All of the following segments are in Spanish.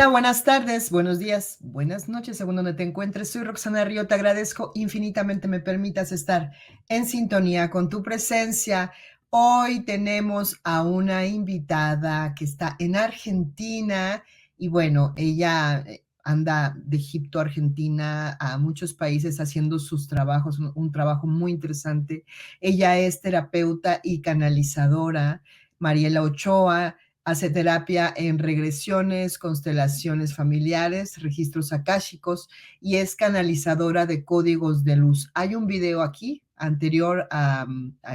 Hola, buenas tardes, buenos días, buenas noches, según donde te encuentres. Soy Roxana Río, te agradezco infinitamente me permitas estar en sintonía con tu presencia. Hoy tenemos a una invitada que está en Argentina y bueno, ella anda de Egipto a Argentina a muchos países haciendo sus trabajos, un trabajo muy interesante. Ella es terapeuta y canalizadora, Mariela Ochoa. Hace terapia en regresiones, constelaciones familiares, registros akáshicos y es canalizadora de códigos de luz. Hay un video aquí anterior a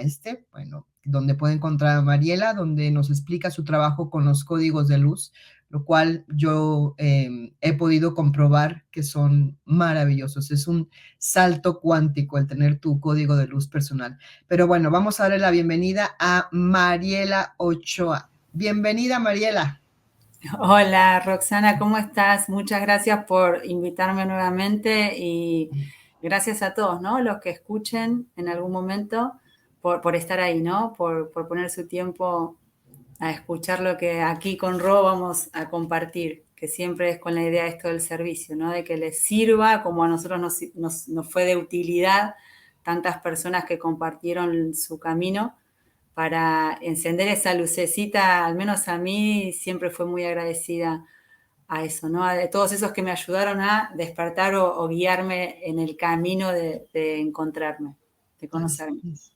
este, bueno, donde puede encontrar a Mariela, donde nos explica su trabajo con los códigos de luz, lo cual yo he podido comprobar que son maravillosos. Es un salto cuántico el tener tu código de luz personal. Pero bueno, vamos a darle la bienvenida a Mariela Ochoa. Bienvenida, Mariela. Hola, Roxana, ¿cómo estás? Muchas gracias por invitarme nuevamente y gracias a todos, ¿no? Los que escuchen en algún momento por estar ahí, ¿no? Por poner su tiempo a escuchar lo que aquí con Ro vamos a compartir, que siempre es con la idea de esto del servicio, ¿no? De que les sirva como a nosotros nos fue de utilidad tantas personas que compartieron su camino para encender esa lucecita. Al menos a mí siempre fue muy agradecida a eso, ¿no? A todos esos que me ayudaron a despertar o guiarme en el camino de encontrarme, de Así conocerme. es.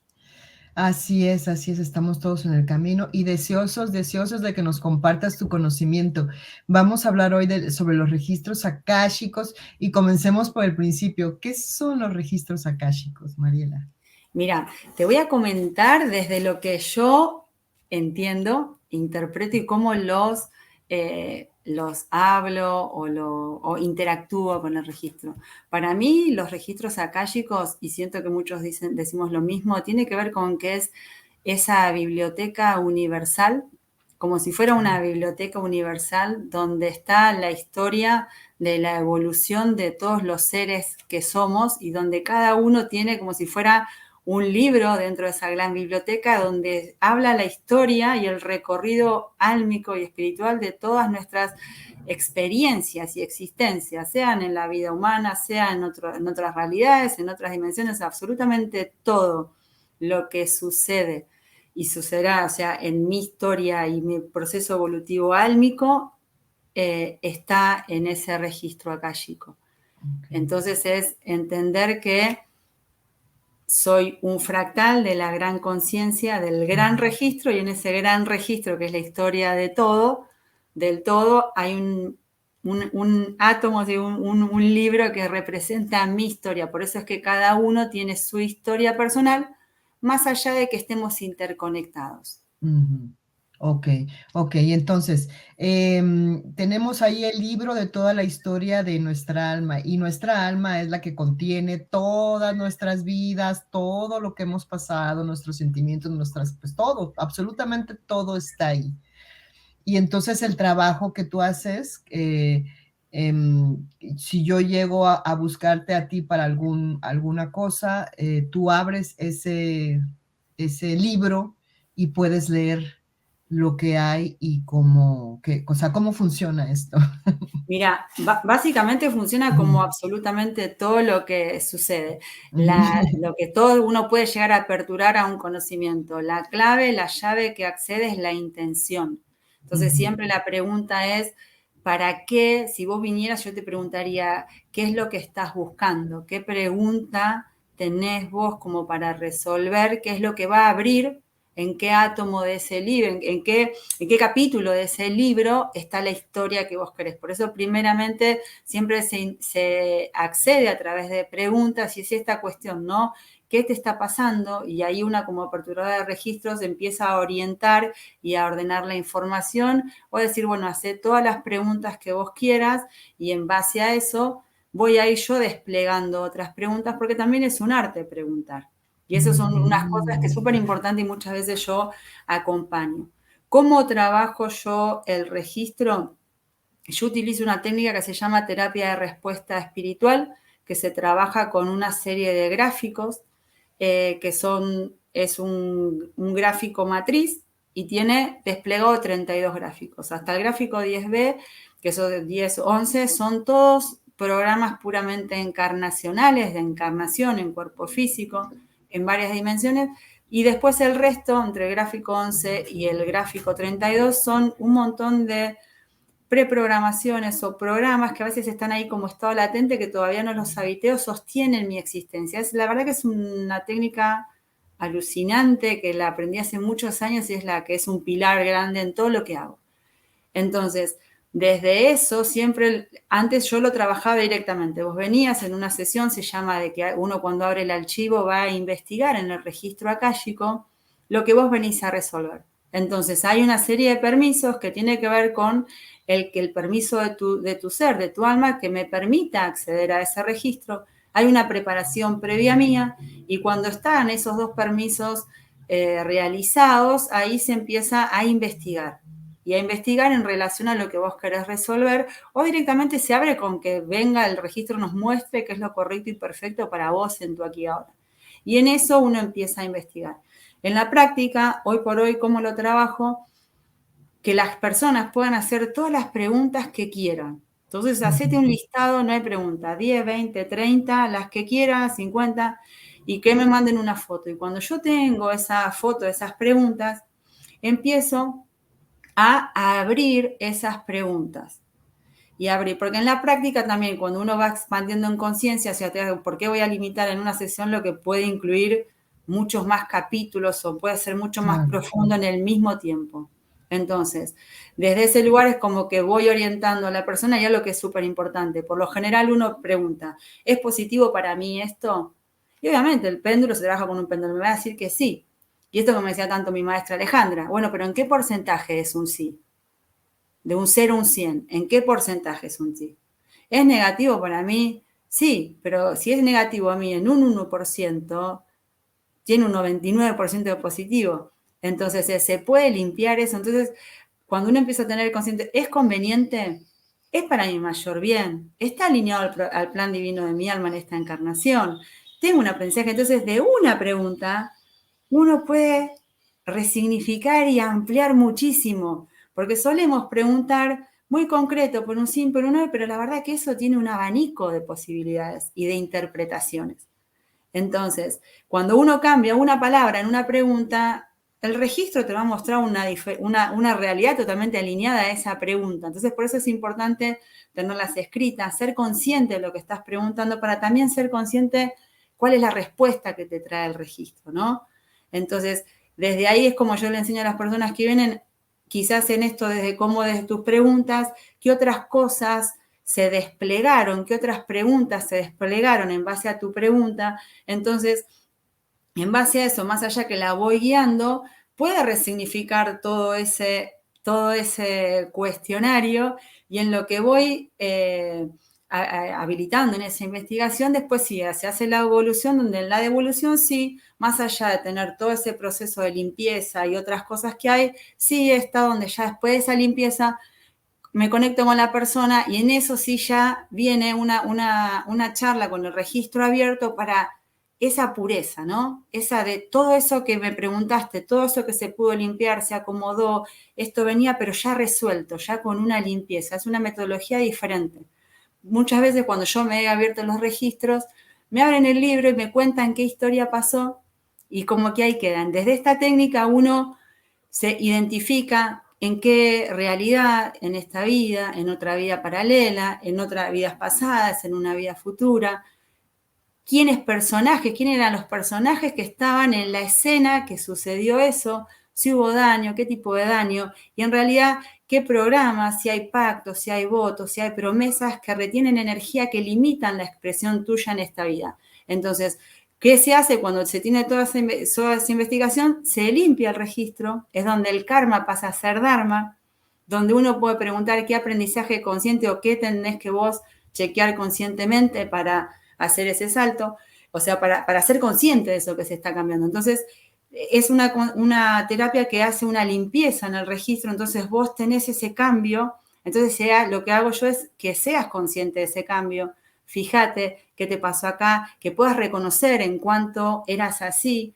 Así es, estamos todos en el camino y deseosos de que nos compartas tu conocimiento. Vamos a hablar hoy sobre los registros akáshicos y comencemos por el principio. ¿Qué son los registros akáshicos, Mariela? Mira, te voy a comentar desde lo que yo entiendo, interpreto y cómo los hablo o interactúo con el registro. Para mí, los registros akáshicos, y siento que muchos decimos lo mismo, tiene que ver con que es esa biblioteca universal, como si fuera una biblioteca universal donde está la historia de la evolución de todos los seres que somos y donde cada uno tiene como si fuera un libro dentro de esa gran biblioteca donde habla la historia y el recorrido álmico y espiritual de todas nuestras experiencias y existencias, sean en la vida humana, sean en otras realidades, en otras dimensiones, absolutamente todo lo que sucede y sucederá, o sea, en mi historia y mi proceso evolutivo álmico, está en ese registro akáshico. Okay. Entonces es entender que soy un fractal de la gran conciencia, del gran registro, y en ese gran registro, que es la historia de todo, del todo, hay un átomo, un libro que representa mi historia. Por eso es que cada uno tiene su historia personal, más allá de que estemos interconectados. Ujú. Ok, ok. Entonces, tenemos ahí el libro de toda la historia de nuestra alma y nuestra alma es la que contiene todas nuestras vidas, todo lo que hemos pasado, nuestros sentimientos, pues todo, absolutamente todo está ahí. Y entonces el trabajo que tú haces, si yo llego a buscarte a ti para alguna cosa, tú abres ese libro y puedes leer lo que hay y o sea, cómo funciona esto. Mira, básicamente funciona como absolutamente todo lo que sucede. Lo que todo uno puede llegar a aperturar a un conocimiento. La clave, la llave que accede es la intención. Entonces siempre la pregunta es, ¿para qué? Si vos vinieras, yo te preguntaría, ¿qué es lo que estás buscando? ¿Qué pregunta tenés vos como para resolver? ¿Qué es lo que va a abrir? ¿En qué átomo de ese libro? ¿En qué capítulo de ese libro está la historia que vos querés? Por eso, primeramente, siempre se accede a través de preguntas y es esta cuestión, ¿no? ¿Qué te está pasando? Y ahí una como aperturadora de registros empieza a orientar y a ordenar la información o a decir, bueno, hacé todas las preguntas que vos quieras y en base a eso voy a ir yo desplegando otras preguntas porque también es un arte preguntar. Y esas son unas cosas que es súper importante y muchas veces yo acompaño. ¿Cómo trabajo yo el registro? Yo utilizo una técnica que se llama terapia de respuesta espiritual, que se trabaja con una serie de gráficos, es un gráfico matriz y tiene desplegado 32 gráficos. Hasta el gráfico 10B que esos 10, 11 son todos programas puramente encarnacionales, de encarnación en cuerpo físico, en varias dimensiones, y después el resto, entre el gráfico 11 y el gráfico 32, son un montón de preprogramaciones o programas que a veces están ahí como estado latente, que todavía no los habité o sostienen mi existencia. La verdad que es una técnica alucinante que la aprendí hace muchos años y es la que es un pilar grande en todo lo que hago. Entonces, desde eso siempre, antes yo lo trabajaba directamente. Vos venías en una sesión, se llama de que uno cuando abre el archivo va a investigar en el registro akáshico lo que vos venís a resolver. Entonces, hay una serie de permisos que tiene que ver con el permiso de tu ser, de tu alma, que me permita acceder a ese registro. Hay una preparación previa mía y cuando están esos dos permisos realizados, ahí se empieza a investigar. Y a investigar en relación a lo que vos querés resolver, o directamente se abre con que venga el registro, nos muestre qué es lo correcto y perfecto para vos en tu aquí y ahora. Y en eso uno empieza a investigar. En la práctica, hoy por hoy, ¿cómo lo trabajo? Que las personas puedan hacer todas las preguntas que quieran. Entonces, hacete un listado, no hay pregunta, 10, 20, 30, las que quieran, 50, y que me manden una foto. Y cuando yo tengo esa foto, esas preguntas, empiezo a abrir esas preguntas. Y abrir, porque en la práctica también, cuando uno va expandiendo en conciencia, o sea, ¿por qué voy a limitar en una sesión lo que puede incluir muchos más capítulos o puede ser mucho más profundo en el mismo tiempo? Entonces, desde ese lugar es como que voy orientando a la persona y a lo que es súper importante. Por lo general uno pregunta, ¿es positivo para mí esto? Y obviamente el péndulo se trabaja con un péndulo, me va a decir que sí. Y esto como decía tanto mi maestra Alejandra, bueno, pero ¿en qué porcentaje es un sí? De un 0 a un 100, ¿en qué porcentaje es un sí? ¿Es negativo para mí? Sí, pero si es negativo a mí en un 1%, tiene un 99% de positivo. Entonces, se puede limpiar eso. Entonces, cuando uno empieza a tener consciente, ¿es conveniente? ¿Es para mi mayor bien? ¿Está alineado al plan divino de mi alma en esta encarnación? Tengo un aprendizaje. Entonces, de una pregunta, uno puede resignificar y ampliar muchísimo, porque solemos preguntar muy concreto por un sí, por un no, pero la verdad que eso tiene un abanico de posibilidades y de interpretaciones. Entonces, cuando uno cambia una palabra en una pregunta, el registro te va a mostrar una realidad totalmente alineada a esa pregunta. Entonces, por eso es importante tenerlas escritas, ser consciente de lo que estás preguntando para también ser consciente cuál es la respuesta que te trae el registro, ¿no? Entonces, desde ahí es como yo le enseño a las personas que vienen, quizás en esto, desde cómo desde tus preguntas, qué otras cosas se desplegaron, qué otras preguntas se desplegaron en base a tu pregunta. Entonces, en base a eso, más allá que la voy guiando, puede resignificar todo ese cuestionario y en lo que voy habilitando en esa investigación, después sí, se hace la evolución, donde en la devolución sí, más allá de tener todo ese proceso de limpieza y otras cosas que hay, sí está donde ya después de esa limpieza me conecto con la persona y en eso sí ya viene una charla con el registro abierto para esa pureza, ¿no? Esa de todo eso que me preguntaste, todo eso que se pudo limpiar, se acomodó, esto venía, pero ya resuelto, ya con una limpieza. Es una metodología diferente. Muchas veces cuando yo me he abierto los registros, me abren el libro y me cuentan qué historia pasó y como que ahí quedan. Desde esta técnica uno se identifica en qué realidad, en esta vida, en otra vida paralela, en otras vidas pasadas, en una vida futura, quién eran los personajes que estaban en la escena que sucedió eso, si hubo daño, qué tipo de daño, y en realidad qué programas, si hay pactos, si hay votos, si hay promesas que retienen energía que limitan la expresión tuya en esta vida. Entonces, ¿qué se hace cuando se tiene toda esa investigación? Se limpia el registro, es donde el karma pasa a ser dharma, donde uno puede preguntar qué aprendizaje consciente o qué tenés que vos chequear conscientemente para hacer ese salto, o sea, para ser consciente de eso que se está cambiando. Entonces, es una terapia que hace una limpieza en el registro, entonces vos tenés ese cambio, entonces lo que hago yo es que seas consciente de ese cambio, fíjate qué te pasó acá, que puedas reconocer en cuanto eras así,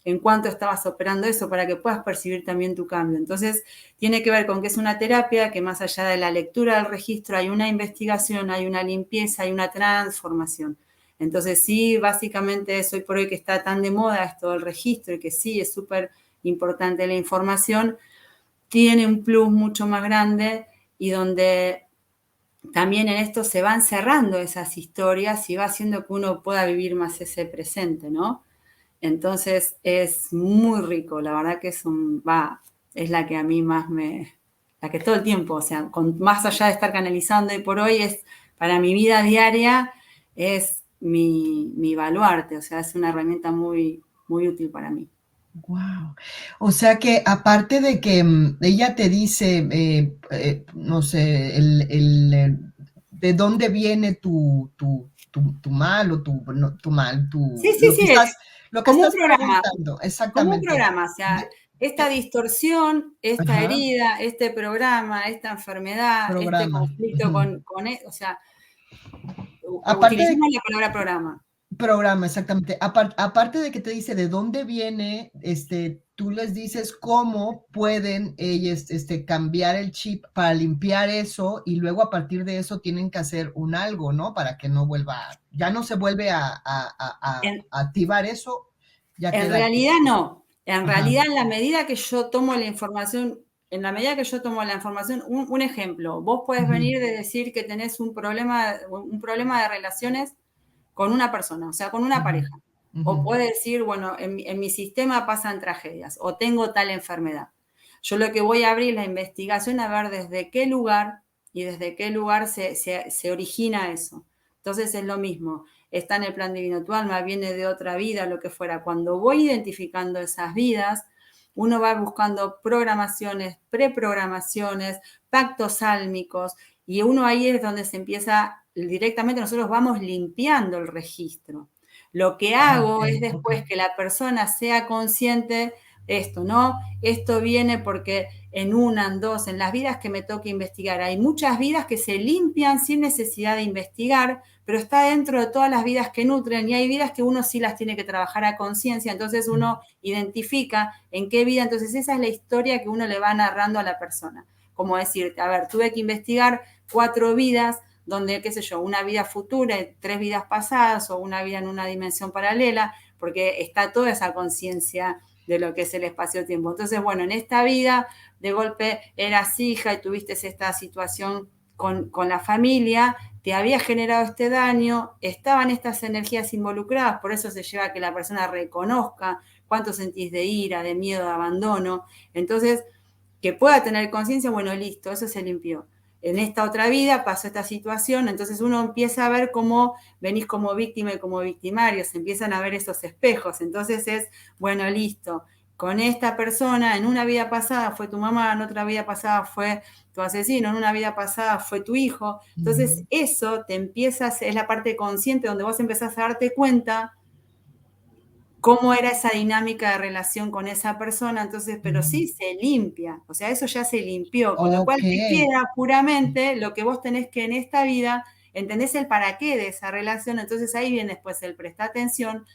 en cuánto estabas operando eso para que puedas percibir también tu cambio. Entonces, tiene que ver con que es una terapia que más allá de la lectura del registro hay una investigación, hay una limpieza, hay una transformación. Entonces, sí, básicamente es hoy por hoy que está tan de moda esto del registro y que sí, es súper importante la información, tiene un plus mucho más grande y donde también en esto se van cerrando esas historias y va haciendo que uno pueda vivir más ese presente, ¿no? Entonces es muy rico, la verdad que es la que a mí más la que todo el tiempo, o sea, más allá de estar canalizando y por hoy es, para mi vida diaria, es mi baluarte, o sea, es una herramienta muy, muy útil para mí. Wow. O sea que aparte de que ella te dice, no sé, de dónde viene tu mal o tu mal, Sí, sí, sí, lo que como un estás programa, preguntando, como un exactamente. programa, o sea, De- esta distorsión, esta ajá, herida, este programa, esta enfermedad, este programa. conflicto Ujú. o sea, Aparte de utilizamos la palabra programa. programa, exactamente. Aparte de que te dice de dónde viene, tú les dices cómo pueden ellos, cambiar el chip para limpiar eso y luego a partir de eso tienen que hacer un algo, ¿no? Para que no vuelva, ya no se vuelve En, a activar eso, ya en queda aquí. realidad no. En Ajá. realidad, en la medida que yo tomo la información, en la medida que yo tomo la información, un ejemplo, vos podés Ujú, venir de decir que tenés un problema de relaciones con una persona, o sea, con una ujú, pareja. ujú, O puede decir, bueno, en mi sistema pasan tragedias o tengo tal enfermedad. Yo lo que voy a abrir la investigación a ver desde qué lugar y desde qué lugar se origina eso. Entonces es lo mismo, está en el plan divino, tu alma viene de otra vida, lo que fuera. Cuando voy identificando esas vidas, uno va buscando programaciones, preprogramaciones, pactos álmicos, y uno ahí es donde se empieza, directamente nosotros vamos limpiando el registro. Lo que ok, hago es ok. después que la persona sea consciente esto, ¿no? Esto viene porque en una, en dos, en las vidas que me toca investigar, hay muchas vidas que se limpian sin necesidad de investigar, pero está dentro de todas las vidas que nutren y hay vidas que uno sí las tiene que trabajar a conciencia, entonces uno identifica en qué vida, entonces esa es la historia que uno le va narrando a la persona. Como decirte, a ver, tuve que investigar 4 vidas donde, qué sé yo, una vida futura, 3 vidas pasadas o una vida en una dimensión paralela, porque está toda esa conciencia de lo que es el espacio-tiempo. Entonces, bueno, en esta vida, de golpe eras hija y tuviste esta situación con la familia, te había generado este daño, estaban estas energías involucradas, por eso se lleva a que la persona reconozca cuánto sentís de ira, de miedo, de abandono. Entonces, que pueda tener conciencia, bueno, listo, eso se limpió. En esta otra vida pasó esta situación, entonces uno empieza a ver cómo venís como víctima y como victimario, se empiezan a ver esos espejos, entonces es, bueno, listo, con esta persona en una vida pasada fue tu mamá, en otra vida pasada fue tu asesino, en una vida pasada fue tu hijo, entonces Ujú. eso te empiezas, es la parte consciente donde vos empezás a darte cuenta cómo era esa dinámica de relación con esa persona, entonces, pero Ujú. sí se limpia, o sea, eso ya se limpió, con lo cual Ok. te queda puramente lo que vos tenés que en esta vida, entendés el para qué de esa relación, entonces ahí viene después el prestar atención,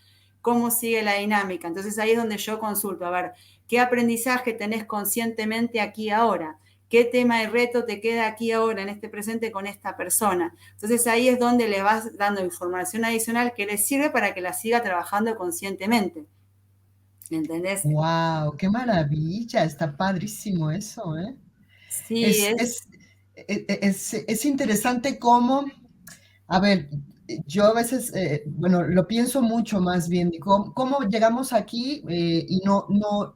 cómo sigue la dinámica, entonces ahí es donde yo consulto, a ver, ¿qué aprendizaje tenés conscientemente aquí ahora? ¿Qué tema y reto te queda aquí ahora, en este presente, con esta persona? Entonces ahí es donde le vas dando información adicional que le sirve para que la siga trabajando conscientemente. ¿Entendés? Wow, qué maravilla, está padrísimo eso, ¿eh? Sí, Es, es, es interesante cómo, a ver, yo a veces, bueno, lo pienso mucho más bien, cómo llegamos aquí y no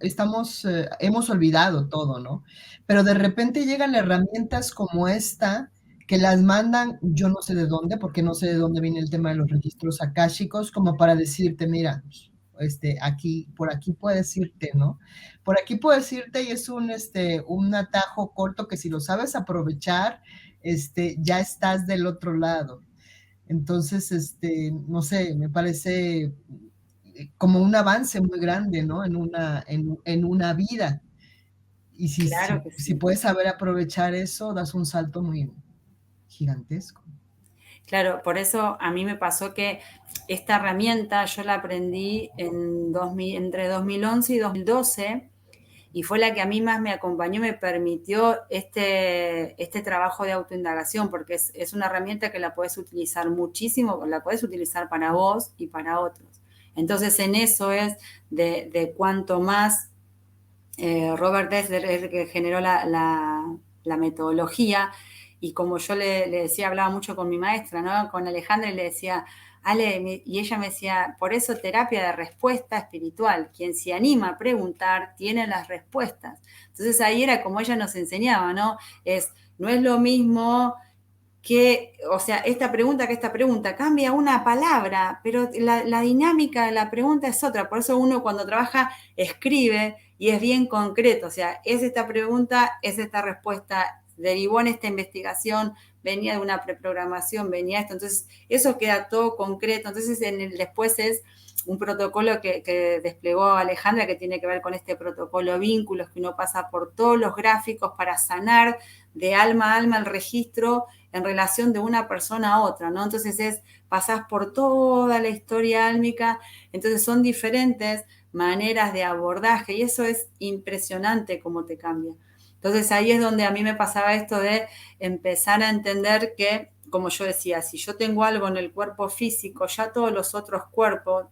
estamos, hemos olvidado todo, ¿no? Pero de repente llegan herramientas como esta que las mandan, yo no sé de dónde, porque no sé de dónde viene el tema de los registros akáshicos, como para decirte, mira, aquí, por aquí puedes irte, ¿no? Por aquí puedes irte y es un atajo corto que si lo sabes aprovechar, ya estás del otro lado. Entonces, no sé, me parece como un avance muy grande, ¿no? En una vida. Y claro que si sí. puedes saber aprovechar eso, das un salto muy gigantesco. Claro, por eso a mí me pasó que esta herramienta yo la aprendí entre 2011 y 2012 y fue la que a mí más me acompañó, me permitió este trabajo de autoindagación, porque es una herramienta que la puedes utilizar muchísimo, la puedes utilizar para vos y para otros. Entonces en eso es de cuanto más Robert Dessler es el que generó la metodología, y como yo le decía, hablaba mucho con mi maestra, ¿no? Con Alejandra, y le decía, Ale, y ella me decía, por eso terapia de respuesta espiritual, quien se anima a preguntar tiene las respuestas. Entonces ahí era como ella nos enseñaba, ¿no? No es lo mismo que, o sea, esta pregunta que esta pregunta, cambia una palabra, pero la dinámica de la pregunta es otra. Por eso uno cuando trabaja escribe y es bien concreto, o sea, es esta pregunta, es esta respuesta, derivó en esta investigación, venía de una preprogramación, venía esto, entonces eso queda todo concreto. Entonces después es un protocolo que desplegó Alejandra, que tiene que ver con este protocolo vínculos, que uno pasa por todos los gráficos para sanar de alma a alma el registro en relación de una persona a otra, ¿no? Entonces pasás por toda la historia álmica, entonces son diferentes maneras de abordaje y eso es impresionante cómo te cambia. Entonces ahí es donde a mí me pasaba esto de empezar a entender que, como yo decía, si yo tengo algo en el cuerpo físico, ya todos los otros cuerpos,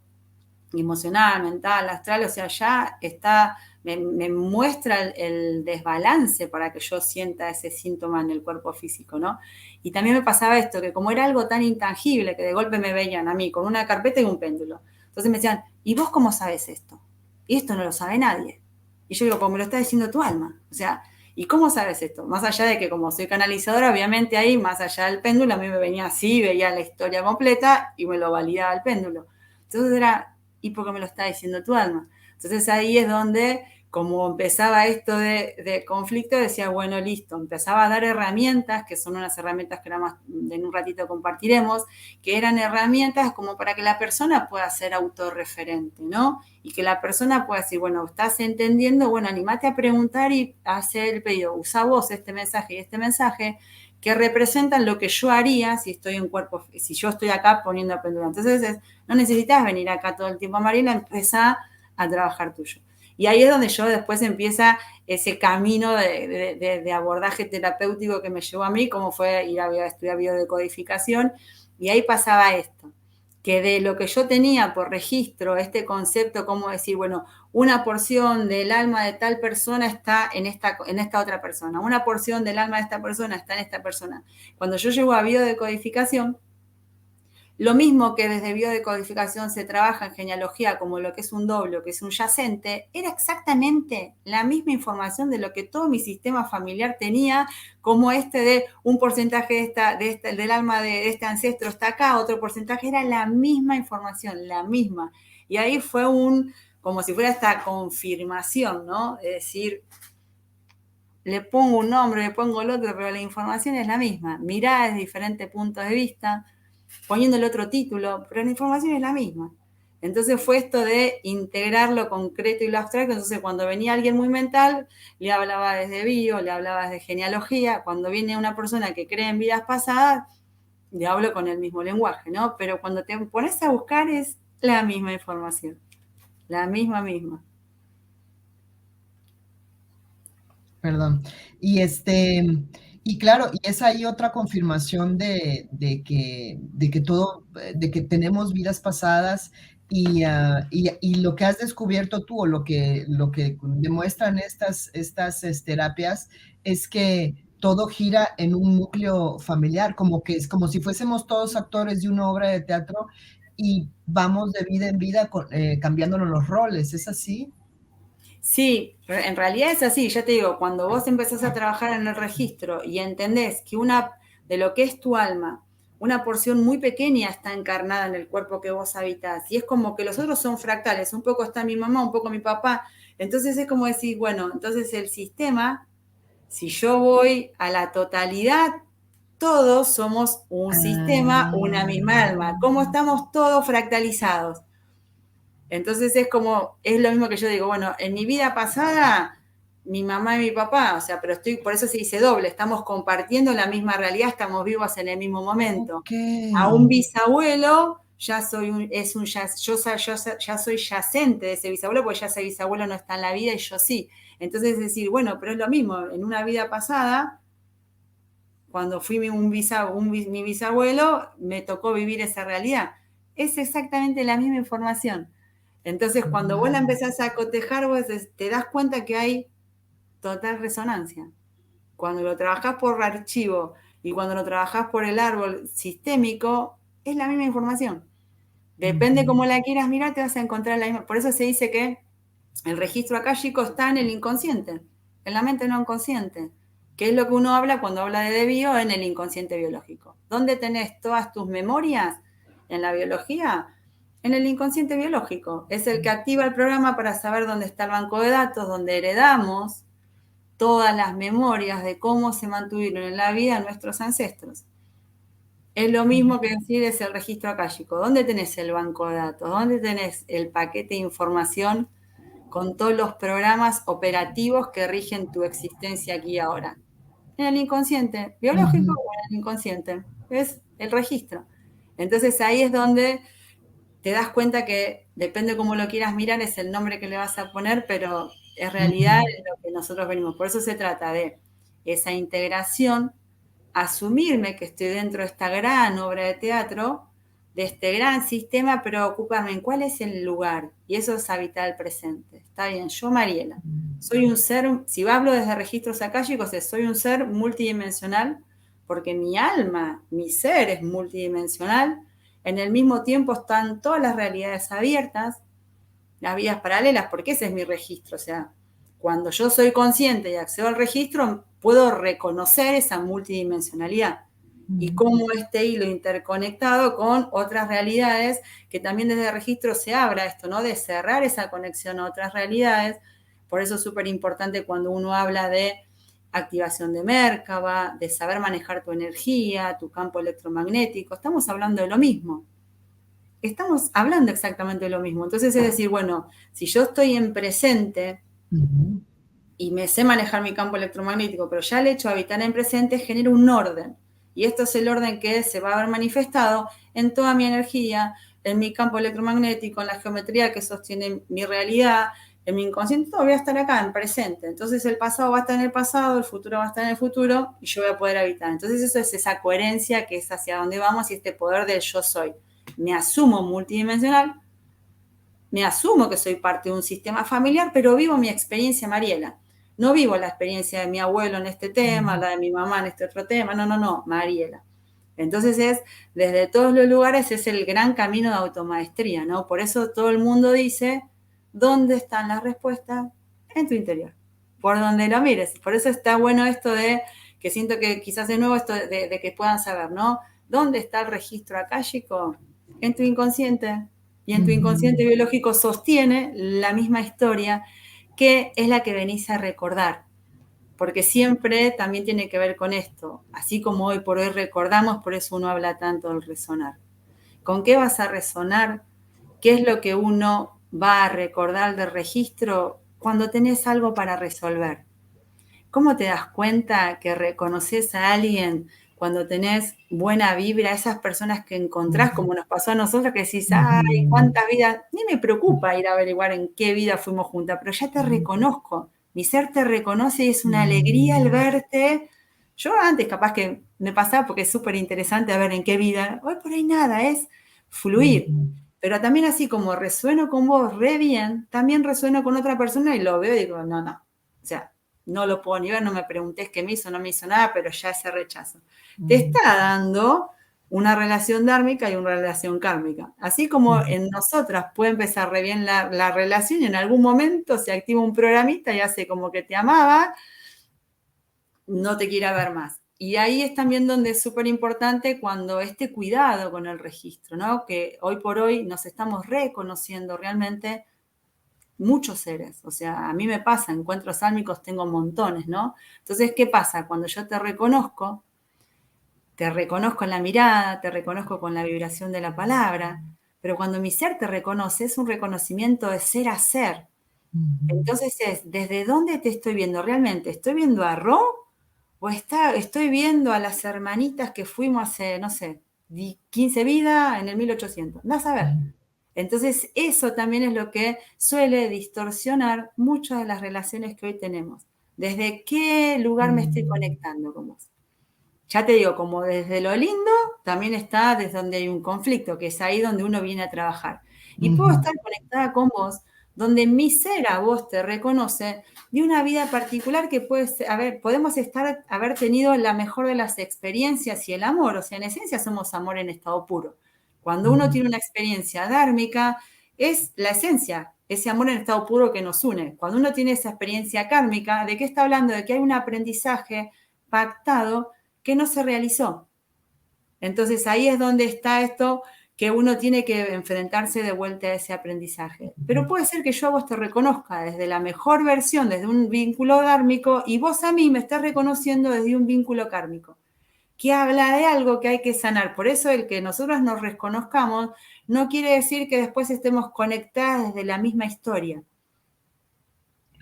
emocional, mental, astral, o sea, ya está, me muestra el desbalance para que yo sienta ese síntoma en el cuerpo físico, ¿no? Y también me pasaba esto, que como era algo tan intangible, que de golpe me veían a mí con una carpeta y un péndulo. Entonces me decían, ¿y vos cómo sabes esto? Y esto no lo sabe nadie. Y yo digo, pues me lo está diciendo tu alma. O sea, ¿y cómo sabes esto? Más allá de que como soy canalizadora, obviamente ahí, más allá del péndulo, a mí me venía así, veía la historia completa y me lo validaba el péndulo. Entonces era, ¿y porque me lo está diciendo tu alma? Entonces ahí es donde, como empezaba esto de conflicto, decía, bueno, listo, empezaba a dar herramientas, que son unas herramientas que más en un ratito compartiremos, que eran herramientas como para que la persona pueda ser autorreferente, ¿no? Y que la persona pueda decir, bueno, estás entendiendo, bueno, animate a preguntar y hacer el pedido, usa vos este mensaje y este mensaje, que representan lo que yo haría si estoy en cuerpo, si yo estoy acá poniendo a pendular. Entonces, no necesitas venir acá todo el tiempo, Marina, empezá a trabajar tuyo. Y ahí es donde yo después empieza ese camino de abordaje terapéutico que me llevó a mí, como fue ir a estudiar biodecodificación, y ahí pasaba esto, que de lo que yo tenía por registro, este concepto, como decir, bueno, una porción del alma de tal persona está en esta otra persona, una porción del alma de esta persona está en esta persona. Cuando yo llego a biodecodificación, lo mismo que desde biodecodificación se trabaja en genealogía como lo que es un doble, que es un yacente, era exactamente la misma información de lo que todo mi sistema familiar tenía, como de un porcentaje del alma de este ancestro está acá, otro porcentaje, era la misma información, la misma. Y ahí fue como si fuera esta confirmación, ¿no? Es decir, le pongo un nombre, le pongo el otro, pero la información es la misma. Mirá desde diferentes puntos de vista, poniéndole otro título, pero la información es la misma. Entonces fue esto de integrar lo concreto y lo abstracto. Entonces cuando venía alguien muy mental, le hablaba desde bio, le hablaba desde genealogía. Cuando viene una persona que cree en vidas pasadas, le hablo con el mismo lenguaje, ¿no? Pero cuando te pones a buscar es la misma información, la misma. Perdón. Y y claro, y es ahí otra confirmación de que todo, de que tenemos vidas pasadas y lo que has descubierto tú o lo que demuestran estas terapias es que todo gira en un núcleo familiar, como que es como si fuésemos todos actores de una obra de teatro y vamos de vida en vida cambiándonos los roles, ¿es así? Sí, en realidad es así, ya te digo, cuando vos empezás a trabajar en el registro y entendés que de lo que es tu alma, una porción muy pequeña está encarnada en el cuerpo que vos habitás, y es como que los otros son fractales, un poco está mi mamá, un poco mi papá, entonces es como decir, bueno, entonces el sistema, si yo voy a la totalidad, todos somos un sistema, una misma alma, como estamos todos fractalizados. Entonces es lo mismo que yo digo, bueno, en mi vida pasada mi mamá y mi papá, o sea, pero por eso se dice doble, estamos compartiendo la misma realidad, estamos vivos en el mismo momento. Ok. A un bisabuelo, ya soy ya soy yacente de ese bisabuelo, porque ya ese bisabuelo no está en la vida y yo sí. Entonces es decir, bueno, pero es lo mismo, en una vida pasada, cuando fui mi bisabuelo, me tocó vivir esa realidad. Es exactamente la misma información. Entonces, cuando vos la empezás a cotejar, vos te das cuenta que hay total resonancia. Cuando lo trabajás por archivo y cuando lo trabajás por el árbol sistémico, es la misma información. Depende cómo la quieras mirar, te vas a encontrar la misma. Por eso se dice que el registro akáshico está en el inconsciente, en la mente no inconsciente, que es lo que uno habla cuando habla de bio en el inconsciente biológico. ¿Dónde tenés todas tus memorias en la biología? En el inconsciente biológico. Es el que activa el programa para saber dónde está el banco de datos, donde heredamos todas las memorias de cómo se mantuvieron en la vida nuestros ancestros. Es lo mismo que decir es el registro akáshico. ¿Dónde tenés el banco de datos? ¿Dónde tenés el paquete de información con todos los programas operativos que rigen tu existencia aquí y ahora? En el inconsciente biológico o en el inconsciente. Es el registro. Entonces ahí es donde te das cuenta que depende cómo lo quieras mirar, es el nombre que le vas a poner, pero en realidad es lo que nosotros venimos. Por eso se trata de esa integración, asumirme que estoy dentro de esta gran obra de teatro, de este gran sistema, pero ocuparme en cuál es el lugar. Y eso es habitar el presente. Está bien, yo, Mariela, soy un ser, si hablo desde registros akáshicos, soy un ser multidimensional, porque mi alma, mi ser es multidimensional. En el mismo tiempo están todas las realidades abiertas, las vías paralelas, porque ese es mi registro. O sea, cuando yo soy consciente y accedo al registro, puedo reconocer esa multidimensionalidad y cómo este hilo interconectado con otras realidades, que también desde el registro se abra esto, ¿no? De cerrar esa conexión a otras realidades. Por eso es súper importante cuando uno habla de activación de Merkaba, de saber manejar tu energía, tu campo electromagnético. Estamos hablando de lo mismo. Estamos hablando exactamente de lo mismo. Entonces es decir, bueno, si yo estoy en presente y me sé manejar mi campo electromagnético, pero ya el hecho de habitar en presente genera un orden. Y esto es el orden que se va a ver manifestado en toda mi energía, en mi campo electromagnético, en la geometría que sostiene mi realidad, en mi inconsciente, todo voy a estar acá, en presente. Entonces el pasado va a estar en el pasado, el futuro va a estar en el futuro y yo voy a poder habitar. Entonces eso es esa coherencia que es hacia dónde vamos y este poder del yo soy. Me asumo multidimensional, me asumo que soy parte de un sistema familiar, pero vivo mi experiencia, Mariela. No vivo la experiencia de mi abuelo en este tema, la de mi mamá en este otro tema, no, Mariela. Entonces desde todos los lugares es el gran camino de automaestría, ¿no? Por eso todo el mundo dice, ¿dónde están las respuestas? En tu interior, por donde lo mires. Por eso está bueno esto de, que siento que quizás de nuevo esto de que puedan saber, ¿no? ¿Dónde está el registro akáshico? En tu inconsciente. Y en tu inconsciente biológico sostiene la misma historia que es la que venís a recordar. Porque siempre también tiene que ver con esto. Así como hoy por hoy recordamos, por eso uno habla tanto del resonar. ¿Con qué vas a resonar? ¿Qué es lo que uno va a recordar del registro cuando tenés algo para resolver? ¿Cómo te das cuenta que reconoces a alguien cuando tenés buena vibra, esas personas que encontrás, como nos pasó a nosotros, que decís, ay, cuántas vidas, ni me preocupa ir a averiguar en qué vida fuimos juntas, pero ya te reconozco, mi ser te reconoce y es una alegría el verte. Yo antes capaz que me pasaba porque es súper interesante a ver en qué vida, hoy por ahí nada, es fluir. Pero también así como resueno con vos re bien, también resueno con otra persona y lo veo y digo, no, o sea, no lo puedo ni ver, no me preguntes qué me hizo, no me hizo nada, pero ya ese rechazo. Te está dando una relación dármica y una relación kármica. Así como en nosotras puede empezar re bien la relación y en algún momento se activa un programita y hace como que te amaba, no te quiera ver más. Y ahí es también donde es súper importante cuando este cuidado con el registro, ¿no? Que hoy por hoy nos estamos reconociendo realmente muchos seres. O sea, a mí me pasa, encuentros álmicos tengo montones, ¿no? Entonces, ¿qué pasa? Cuando yo te reconozco en la mirada, te reconozco con la vibración de la palabra, pero cuando mi ser te reconoce, es un reconocimiento de ser a ser. Ujú. Entonces ¿desde dónde te estoy viendo? ¿Realmente estoy viendo a Ro o estoy viendo a las hermanitas que fuimos hace, no sé, 15 vidas en el 1800? No a saber. Ujú. Entonces, eso también es lo que suele distorsionar muchas de las relaciones que hoy tenemos. ¿Desde qué lugar me estoy Mm. conectando con vos? Ya te digo, como desde lo lindo, también está desde donde hay un conflicto, que es ahí donde uno viene a trabajar. Y puedo Ujú. estar conectada con vos, donde mi ser a vos te reconoce de una vida particular que puede ser, a ver, podemos haber tenido la mejor de las experiencias y el amor, o sea, en esencia somos amor en estado puro. Cuando uno Ujú. tiene una experiencia dármica, es la esencia, ese amor en estado puro que nos une. Cuando uno tiene esa experiencia kármica, ¿de qué está hablando? De que hay un aprendizaje pactado que no se realizó. Entonces ahí es donde está esto que uno tiene que enfrentarse de vuelta a ese aprendizaje. Pero puede ser que yo a vos te reconozca desde la mejor versión, desde un vínculo dármico, y vos a mí me estás reconociendo desde un vínculo kármico, que habla de algo que hay que sanar. Por eso el que nosotros nos reconozcamos no quiere decir que después estemos conectadas desde la misma historia.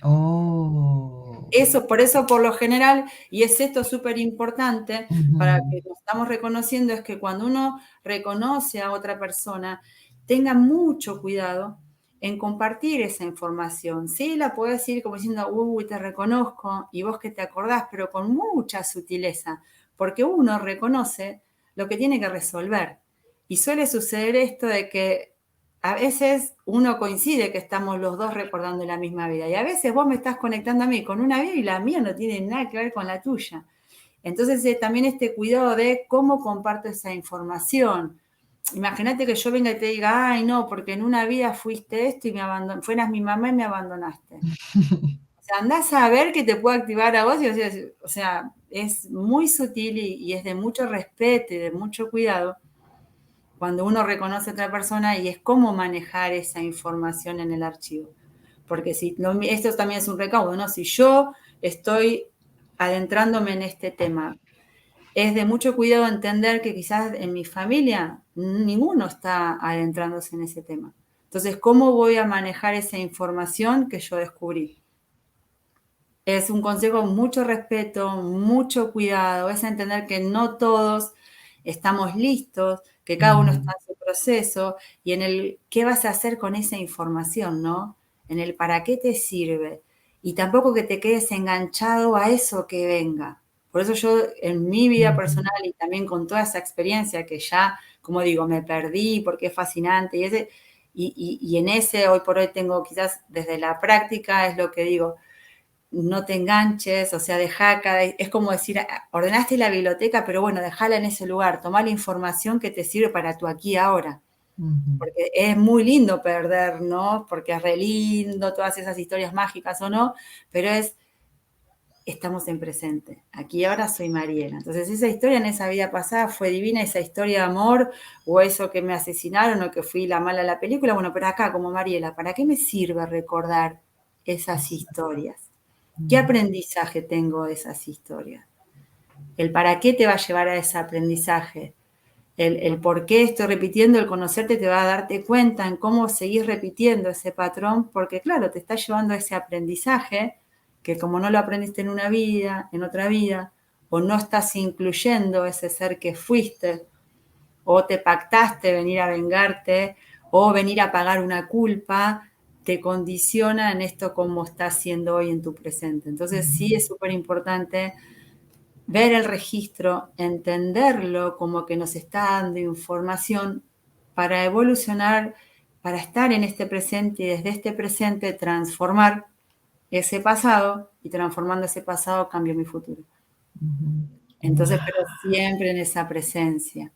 Oh. Eso, por eso, por lo general, y es esto súper importante para Ujú. que nos estamos reconociendo, es que cuando uno reconoce a otra persona, tenga mucho cuidado en compartir esa información. Sí, la puedes ir como diciendo, uy, te reconozco, y vos que te acordás, pero con mucha sutileza, porque uno reconoce lo que tiene que resolver. Y suele suceder esto de que a veces uno coincide que estamos los dos recordando la misma vida y a veces vos me estás conectando a mí con una vida y la mía no tiene nada que ver con la tuya. Entonces también este cuidado de cómo comparto esa información. Imagínate que yo venga y te diga, ay no, porque en una vida fuiste esto y me abandonaste, fueras mi mamá y me abandonaste. O sea, andás a ver que te puede activar a vos y o sea es muy sutil y es de mucho respeto y de mucho cuidado cuando uno reconoce a otra persona y es cómo manejar esa información en el archivo. Porque si esto también es un recaudo, ¿no? Si yo estoy adentrándome en este tema, es de mucho cuidado entender que quizás en mi familia ninguno está adentrándose en ese tema. Entonces, ¿cómo voy a manejar esa información que yo descubrí? Es un consejo, mucho respeto, mucho cuidado, es entender que no todos estamos listos, que cada uno Ujú. está en su proceso y en el qué vas a hacer con esa información, ¿no? En el para qué te sirve. Y tampoco que te quedes enganchado a eso que venga. Por eso yo en mi vida Ujú. personal y también con toda esa experiencia que ya, como digo, me perdí porque es fascinante y en ese hoy por hoy tengo quizás desde la práctica es lo que digo, no te enganches, o sea, dejá es como decir, ordenaste la biblioteca, pero bueno, dejala en ese lugar, tomá la información que te sirve para tu aquí y ahora. Ujú. Porque es muy lindo perder, ¿no? Porque es re lindo todas esas historias mágicas o no, pero estamos en presente. Aquí y ahora soy Mariela. Entonces, esa historia en esa vida pasada fue divina, esa historia de amor, o eso que me asesinaron, o que fui la mala de la película. Bueno, pero acá, como Mariela, ¿para qué me sirve recordar esas historias? ¿Qué Ujú. aprendizaje tengo de esas historias? El para qué te va a llevar a ese aprendizaje. El por qué estoy repitiendo, el conocerte te va a darte cuenta en cómo seguir repitiendo ese patrón, porque claro, te está llevando a ese aprendizaje que como no lo aprendiste en una vida, en otra vida, o no estás incluyendo ese ser que fuiste, o te pactaste venir a vengarte, o venir a pagar una culpa, te condiciona en esto como estás siendo hoy en tu presente. Entonces sí es súper importante ver el registro, entenderlo como que nos está dando información para evolucionar, para estar en este presente y desde este presente transformar ese pasado y transformando ese pasado cambio mi futuro. Ujú. Entonces, Guau. pero siempre en esa presencia.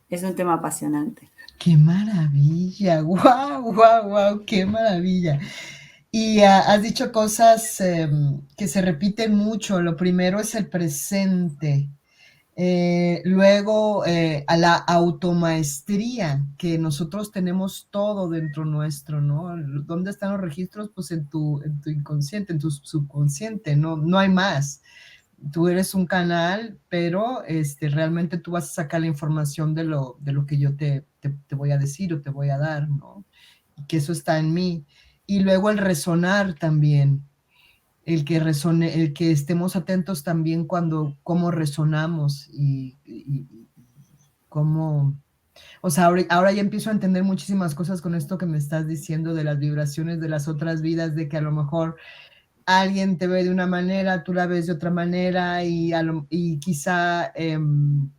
Es un tema apasionante. Qué maravilla, guau, guau, guau, qué maravilla. Y has dicho cosas que se repiten mucho. Lo primero es el presente. Luego, a la automaestría, que nosotros tenemos todo dentro nuestro, ¿no? ¿Dónde están los registros? Pues en tu inconsciente, en tu subconsciente, no, no hay más. Tú eres un canal, pero realmente tú vas a sacar la información de lo que yo te voy a decir o te voy a dar, ¿no? Y que eso está en mí. Y luego el resonar también, el que estemos atentos también cuando, cómo resonamos y cómo, o sea, ahora ya empiezo a entender muchísimas cosas con esto que me estás diciendo de las vibraciones de las otras vidas, de que a lo mejor alguien te ve de una manera, tú la ves de otra manera y quizá en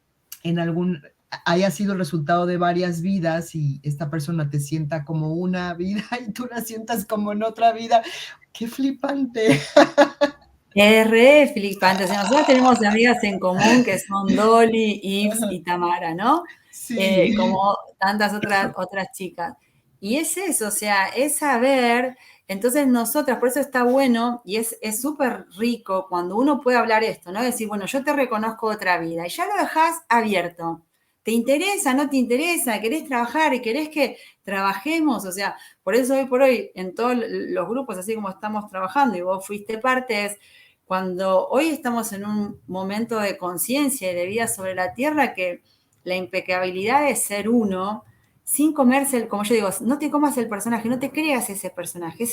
algún haya sido el resultado de varias vidas y esta persona te sienta como una vida y tú la sientas como en otra vida. ¡Qué flipante! Es re flipante. O sea, nosotros tenemos amigas en común que son Dolly, Yves y Tamara, ¿no? Sí. Como tantas otras chicas. Y es eso, o sea, es saber, entonces nosotras, por eso está bueno y es súper rico cuando uno puede hablar esto, ¿no? Decir, bueno, yo te reconozco otra vida y ya lo dejas abierto. ¿Te interesa? ¿No te interesa? ¿Querés trabajar? ¿Y querés que trabajemos? O sea, por eso hoy por hoy en todos los grupos, así como estamos trabajando y vos fuiste parte, es cuando hoy estamos en un momento de conciencia y de vida sobre la tierra que la impecabilidad de ser uno, sin comerse, como yo digo, no te comas el personaje, no te creas ese personaje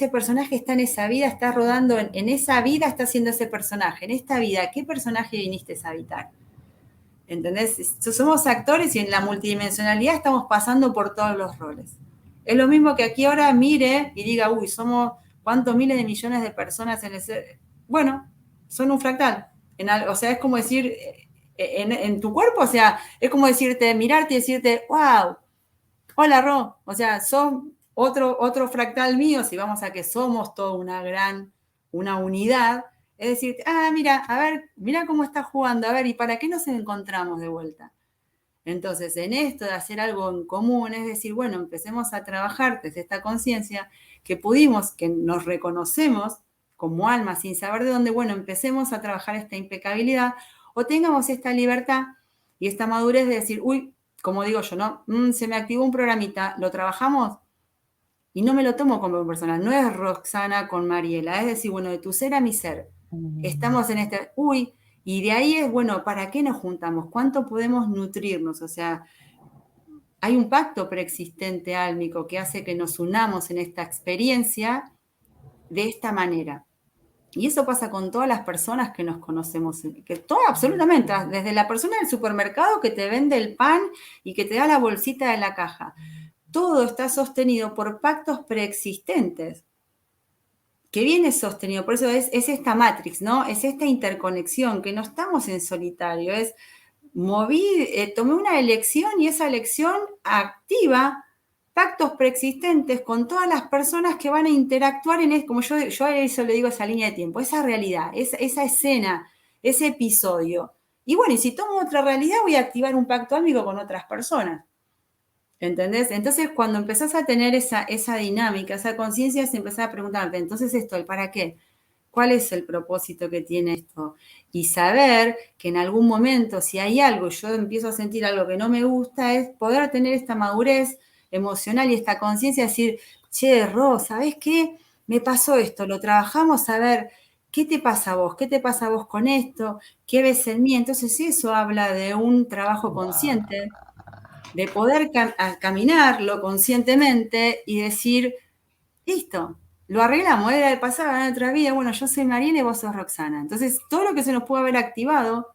está en esa vida, está rodando en esa vida, está haciendo ese personaje, en esta vida, ¿qué personaje viniste a habitar? ¿Entendés? Somos actores y en la multidimensionalidad estamos pasando por todos los roles. Es lo mismo que aquí ahora mire y diga, uy, somos cuántos miles de millones de personas en ese... Bueno, son un fractal. O sea, es como decir, en tu cuerpo, o sea, es como decirte, mirarte y decirte, wow, hola Ro, o sea, son otro fractal mío, si vamos a que somos toda una unidad, es decir, mira, a ver, mira cómo está jugando, a ver, ¿y para qué nos encontramos de vuelta? Entonces, en esto de hacer algo en común, es decir, bueno, empecemos a trabajar desde esta conciencia que pudimos, que nos reconocemos como alma sin saber de dónde, bueno, empecemos a trabajar esta impecabilidad o tengamos esta libertad y esta madurez de decir, uy, como digo yo, ¿no? Se me activó un programita, ¿lo trabajamos? Y no me lo tomo como personal, no es Roxana con Mariela, es decir, bueno, de tu ser a mi ser. Estamos en este, uy, y de ahí es, bueno, ¿para qué nos juntamos? ¿Cuánto podemos nutrirnos? O sea, hay un pacto preexistente álmico que hace que nos unamos en esta experiencia de esta manera. Y eso pasa con todas las personas que nos conocemos, que todo, absolutamente, desde la persona del supermercado que te vende el pan y que te da la bolsita de la caja. Todo está sostenido por pactos preexistentes, que viene sostenido, por eso es esta matrix, ¿no? Es esta interconexión, que no estamos en solitario, es tomé una elección y esa elección activa pactos preexistentes con todas las personas que van a interactuar como yo a eso le digo, esa línea de tiempo, esa realidad, esa escena, ese episodio. Y bueno, y si tomo otra realidad, voy a activar un pacto álmico con otras personas. ¿Entendés? Entonces, cuando empezás a tener esa dinámica, esa conciencia, se empezás a preguntarte, entonces esto, ¿el para qué? ¿Cuál es el propósito que tiene esto? Y saber que en algún momento, si hay algo, yo empiezo a sentir algo que no me gusta, es poder tener esta madurez emocional y esta conciencia, decir, che, Ro, ¿sabés qué? Me pasó esto, lo trabajamos a ver, ¿qué te pasa a vos? ¿Qué te pasa a vos con esto? ¿Qué ves en mí? Entonces eso habla de un trabajo Wow. consciente, de poder caminarlo conscientemente y decir, listo, lo arreglamos, era el pasado, era otra vida, bueno, yo soy Mariela y vos sos Roxana. Entonces, todo lo que se nos puede haber activado,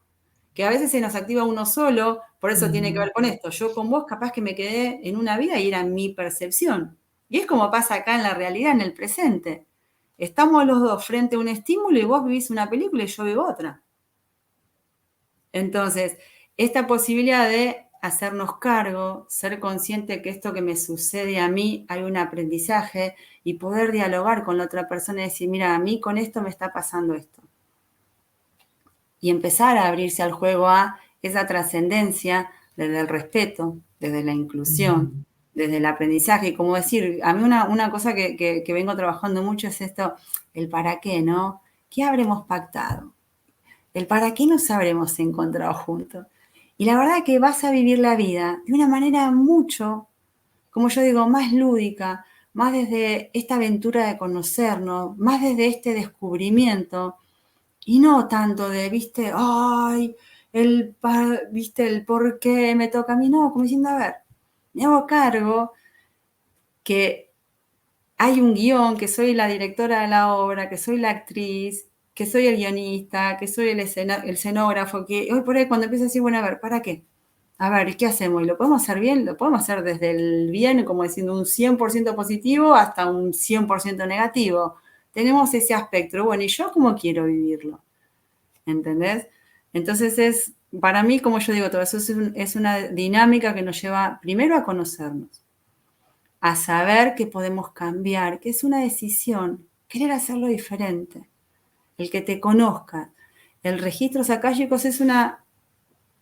que a veces se nos activa uno solo, por eso tiene que ver con esto. Yo con vos capaz que me quedé en una vida y era mi percepción. Y es como pasa acá en la realidad, en el presente. Estamos los dos frente a un estímulo y vos vivís una película y yo vivo otra. Entonces, esta posibilidad de hacernos cargo, ser consciente que esto que me sucede a mí hay un aprendizaje y poder dialogar con la otra persona y decir, mira, a mí con esto me está pasando esto. Y empezar a abrirse al juego a esa trascendencia desde el respeto, desde la inclusión, desde el aprendizaje. Y como decir, a mí una cosa que vengo trabajando mucho es esto, el para qué, ¿no? ¿Qué habremos pactado? El para qué nos habremos encontrado juntos. Y la verdad que vas a vivir la vida de una manera mucho, como yo digo, más lúdica, más desde esta aventura de conocernos, más desde este descubrimiento, y no tanto de, viste, ay, viste, el por qué me toca a mí, no, como diciendo, a ver, me hago cargo que hay un guión, que soy la directora de la obra, que soy la actriz, que soy el guionista, que soy el escenógrafo, que hoy por ahí cuando empiezo a decir, bueno, a ver, ¿para qué? A ver, ¿qué hacemos? ¿Y lo podemos hacer bien? Lo podemos hacer desde el bien, como diciendo un 100% positivo hasta un 100% negativo. Tenemos ese aspecto. Bueno, ¿y yo cómo quiero vivirlo? ¿Entendés? Entonces para mí, como yo digo, todo eso es una dinámica que nos lleva primero a conocernos, a saber que podemos cambiar, que es una decisión, querer hacerlo diferente, el que te conozcas. El registro akáshicos es una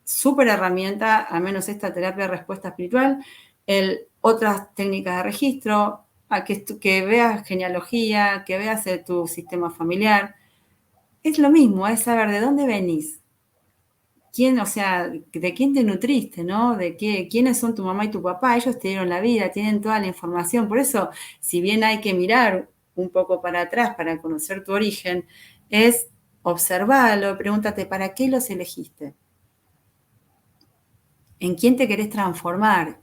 súper herramienta, al menos esta terapia de respuesta espiritual, otras técnicas de registro, a que veas genealogía, que veas tu sistema familiar. Es lo mismo, es saber de dónde venís, quién, o sea, de quién te nutriste, ¿no? Quiénes son tu mamá y tu papá, ellos te dieron la vida, tienen toda la información. Por eso, si bien hay que mirar un poco para atrás para conocer tu origen, es observarlo, pregúntate, ¿para qué los elegiste? ¿En quién te querés transformar?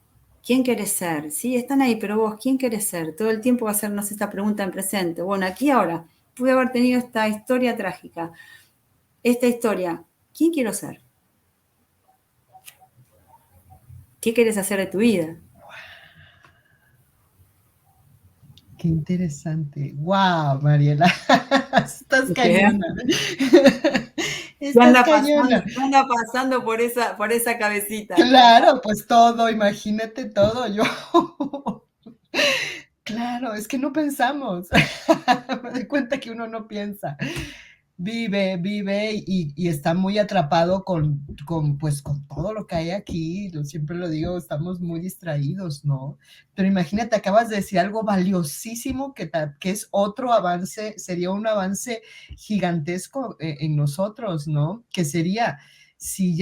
¿Quién querés ser? Sí, están ahí, pero vos, ¿quién querés ser? Todo el tiempo va a hacernos esta pregunta en presente. Bueno, aquí ahora, pude haber tenido esta historia trágica. Esta historia, ¿quién quiero ser? ¿Qué querés hacer de tu vida? Qué interesante. Wow, Mariela. Estás ¿Qué? cañona. Estás cañona. ¿Qué anda pasando por esa cabecita? Claro, pues todo, imagínate todo. Yo. Claro, es que no pensamos. Me doy cuenta que uno no piensa. Vive y está muy atrapado pues, con todo lo que hay aquí. Siempre lo digo, estamos muy distraídos, ¿no? Pero imagínate, acabas de decir algo valiosísimo que es otro avance, sería un avance gigantesco en nosotros, ¿no? Que sería, si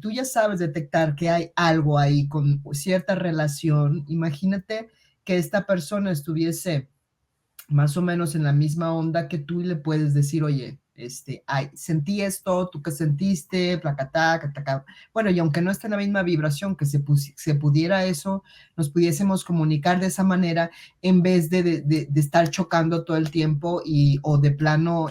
tú ya sabes detectar que hay algo ahí con cierta relación, imagínate que esta persona estuviese más o menos en la misma onda que tú y le puedes decir, oye, ay, sentí esto, tú qué sentiste, placatá, catacá. Bueno, y aunque no esté en la misma vibración, que se pudiera eso, nos pudiésemos comunicar de esa manera en vez de estar chocando todo el tiempo o de plano,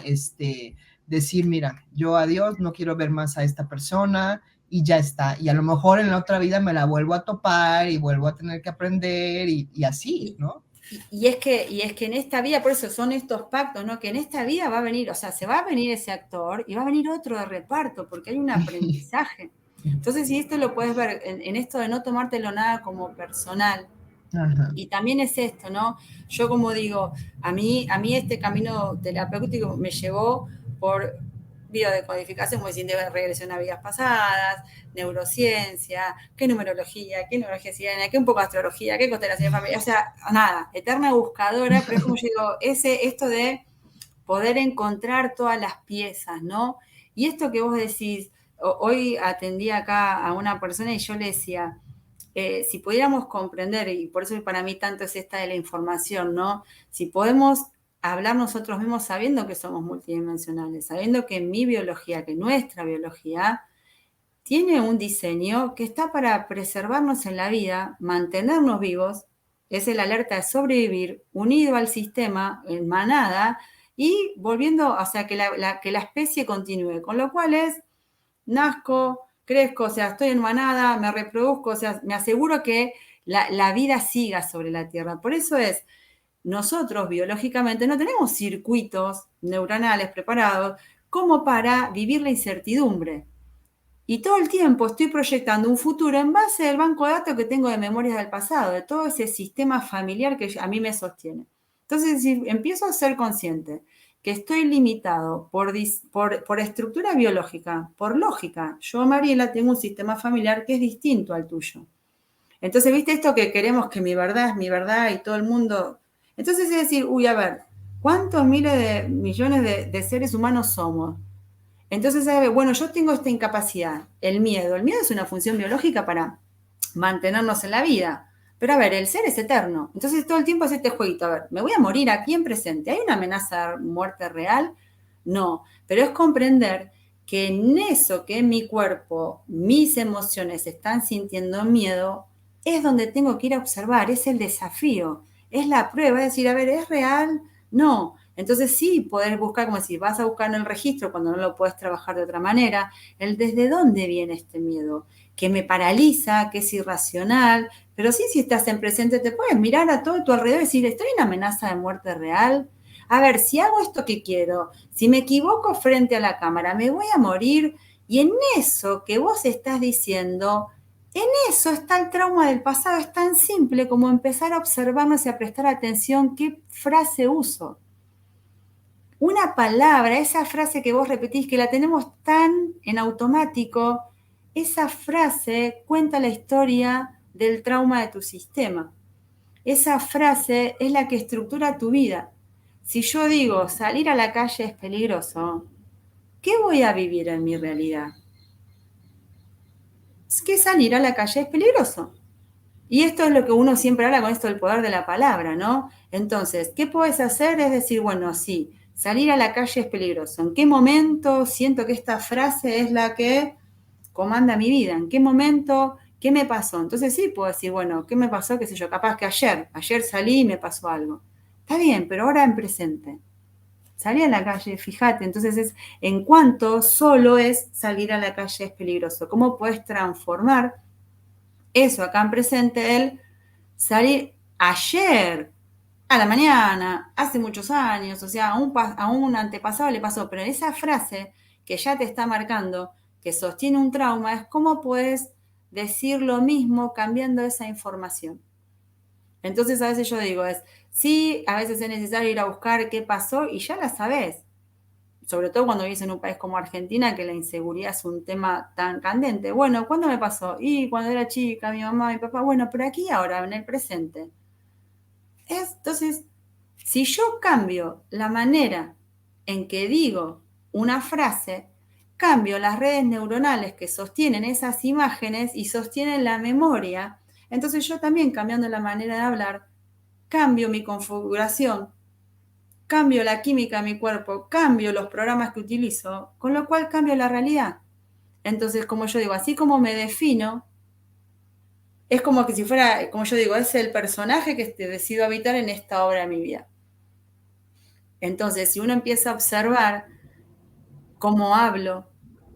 decir, mira, yo adiós, no quiero ver más a esta persona y ya está. Y a lo mejor en la otra vida me la vuelvo a topar y vuelvo a tener que aprender y así, ¿no? Y es que en esta vida, por eso son estos pactos, ¿no? Que en esta vida va a venir, o sea, se va a venir ese actor y va a venir otro de reparto, porque hay un aprendizaje. Entonces, si esto lo puedes ver en esto de no tomártelo nada como personal, Ajá. y también es esto, ¿no? Yo como digo, a mí este camino terapéutico me llevó por biodecodificación, como decir, de regresión a vidas pasadas, neurociencia, qué numerología sirena, qué un poco de astrología, qué constelación familiar, o sea, nada, eterna buscadora, pero es como yo digo, esto de poder encontrar todas las piezas, ¿no? Y esto que vos decís, hoy atendí acá a una persona y yo le decía, si pudiéramos comprender, y por eso para mí tanto es esta de la información, ¿no? Si podemos hablar nosotros mismos sabiendo que somos multidimensionales, sabiendo que mi biología, que nuestra biología, tiene un diseño que está para preservarnos en la vida, mantenernos vivos, es el alerta de sobrevivir, unido al sistema, en manada, y volviendo, o sea, que la especie continúe, con lo cual es, nazco, crezco, o sea, estoy en manada, me reproduzco, o sea, me aseguro que la vida siga sobre la Tierra. Por eso nosotros biológicamente no tenemos circuitos neuronales preparados como para vivir la incertidumbre. Y todo el tiempo estoy proyectando un futuro en base al banco de datos que tengo de memorias del pasado, de todo ese sistema familiar que a mí me sostiene. Entonces, si empiezo a ser consciente que estoy limitado por estructura biológica, por lógica, yo, Mariela, tengo un sistema familiar que es distinto al tuyo. Entonces, ¿viste esto que queremos que mi verdad es mi verdad y todo el mundo? Entonces es decir, uy, a ver, ¿cuántos miles de millones de seres humanos somos? Entonces, bueno, yo tengo esta incapacidad, el miedo. El miedo es una función biológica para mantenernos en la vida. Pero a ver, el ser es eterno. Entonces todo el tiempo es este jueguito. A ver, ¿me voy a morir aquí en presente? ¿Hay una amenaza de muerte real? No. Pero es comprender que en eso que en mi cuerpo, mis emociones están sintiendo miedo, es donde tengo que ir a observar. Es el desafío. es la prueba, es decir, a ver, ¿es real? No. Entonces sí, poder buscar, como si vas a buscar en el registro cuando no lo puedes trabajar de otra manera, el desde dónde viene este miedo, que me paraliza, que es irracional, pero sí, si estás en presente, te puedes mirar a todo tu alrededor y decir, ¿estoy en amenaza de muerte real? A ver, si hago esto que quiero, si me equivoco frente a la cámara, me voy a morir. Y en eso que vos estás diciendo, en eso está el trauma del pasado. Es tan simple como empezar a observarnos y a prestar atención qué frase uso. Una palabra, esa frase que vos repetís, que la tenemos tan en automático, esa frase cuenta la historia del trauma de tu sistema. Esa frase es la que estructura tu vida. Si yo digo, salir a la calle es peligroso, ¿qué voy a vivir en mi realidad? Es que salir a la calle es peligroso. Y esto es lo que uno siempre habla con esto del poder de la palabra, ¿no? Entonces, ¿qué puedes hacer? Es decir, bueno, sí, salir a la calle es peligroso. ¿En qué momento siento que esta frase es la que comanda mi vida? ¿En qué momento? ¿Qué me pasó? Entonces sí, puedo decir, bueno, ¿qué me pasó? Qué sé yo, capaz que ayer salí y me pasó algo. Está bien, pero ahora en presente. Salí a la calle, fíjate, entonces es en cuanto solo es salir a la calle es peligroso. ¿Cómo puedes transformar eso acá en presente, el salir ayer, a la mañana, hace muchos años, o sea, a un antepasado le pasó, pero esa frase que ya te está marcando, que sostiene un trauma, es cómo puedes decir lo mismo cambiando esa información. Entonces a veces yo digo, sí, a veces es necesario ir a buscar qué pasó y ya la sabes. Sobre todo cuando vives en un país como Argentina, que la inseguridad es un tema tan candente. Bueno, ¿cuándo me pasó? Y cuando era chica, mi mamá, mi papá, bueno, pero aquí ahora, en el presente. Entonces, si yo cambio la manera en que digo una frase, cambio las redes neuronales que sostienen esas imágenes y sostienen la memoria, entonces yo también cambiando la manera de hablar, cambio mi configuración, cambio la química de mi cuerpo, cambio los programas que utilizo, con lo cual cambio la realidad. Entonces, como yo digo, así como me defino, es como que si fuera, como yo digo, es el personaje que decido habitar en esta obra de mi vida. Entonces, si uno empieza a observar cómo hablo,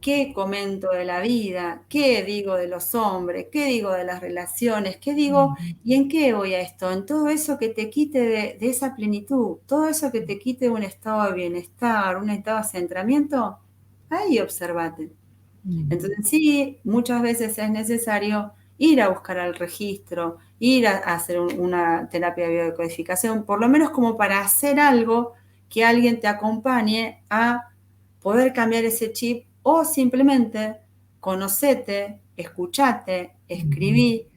qué comento de la vida, qué digo de los hombres, qué digo de las relaciones, qué digo y en qué voy a esto, en todo eso que te quite de esa plenitud, todo eso que te quite un estado de bienestar, un estado de centramiento, ahí observate. Entonces sí, muchas veces es necesario ir a buscar al registro, ir a hacer una terapia de biodecodificación, por lo menos como para hacer algo que alguien te acompañe a poder cambiar ese chip o simplemente conocete, escuchate, escribí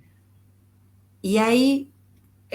y ahí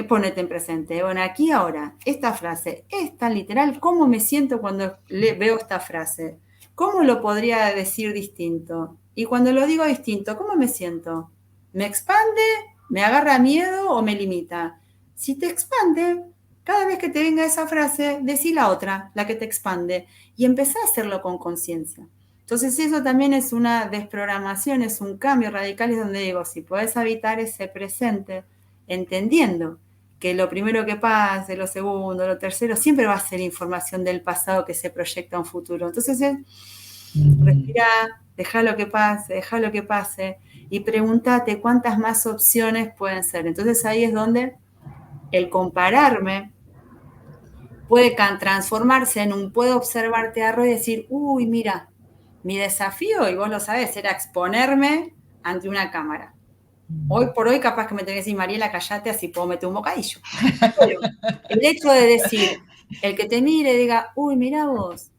ponete en presente. Bueno, aquí ahora, esta frase es tan literal, ¿cómo me siento cuando veo esta frase? ¿Cómo lo podría decir distinto? Y cuando lo digo distinto, ¿cómo me siento? ¿Me expande? ¿Me agarra miedo o me limita? Si te expande, cada vez que te venga esa frase, decí la otra, la que te expande, y empezá a hacerlo con conciencia. Entonces eso también es una desprogramación, es un cambio radical, es donde digo, si podés habitar ese presente, entendiendo que lo primero que pase, lo segundo, lo tercero, siempre va a ser información del pasado que se proyecta a un futuro. Entonces respirá, deja lo que pase y pregúntate cuántas más opciones pueden ser. Entonces ahí es donde el compararme puede transformarse en un puedo observarte a y decir, uy, mira, mi desafío, y vos lo sabés, era exponerme ante una cámara. Hoy por hoy capaz que me tenés que decir, Mariela, callate, así puedo meter un bocadillo. Pero el hecho de decir, el que te mire diga, uy, mira vos,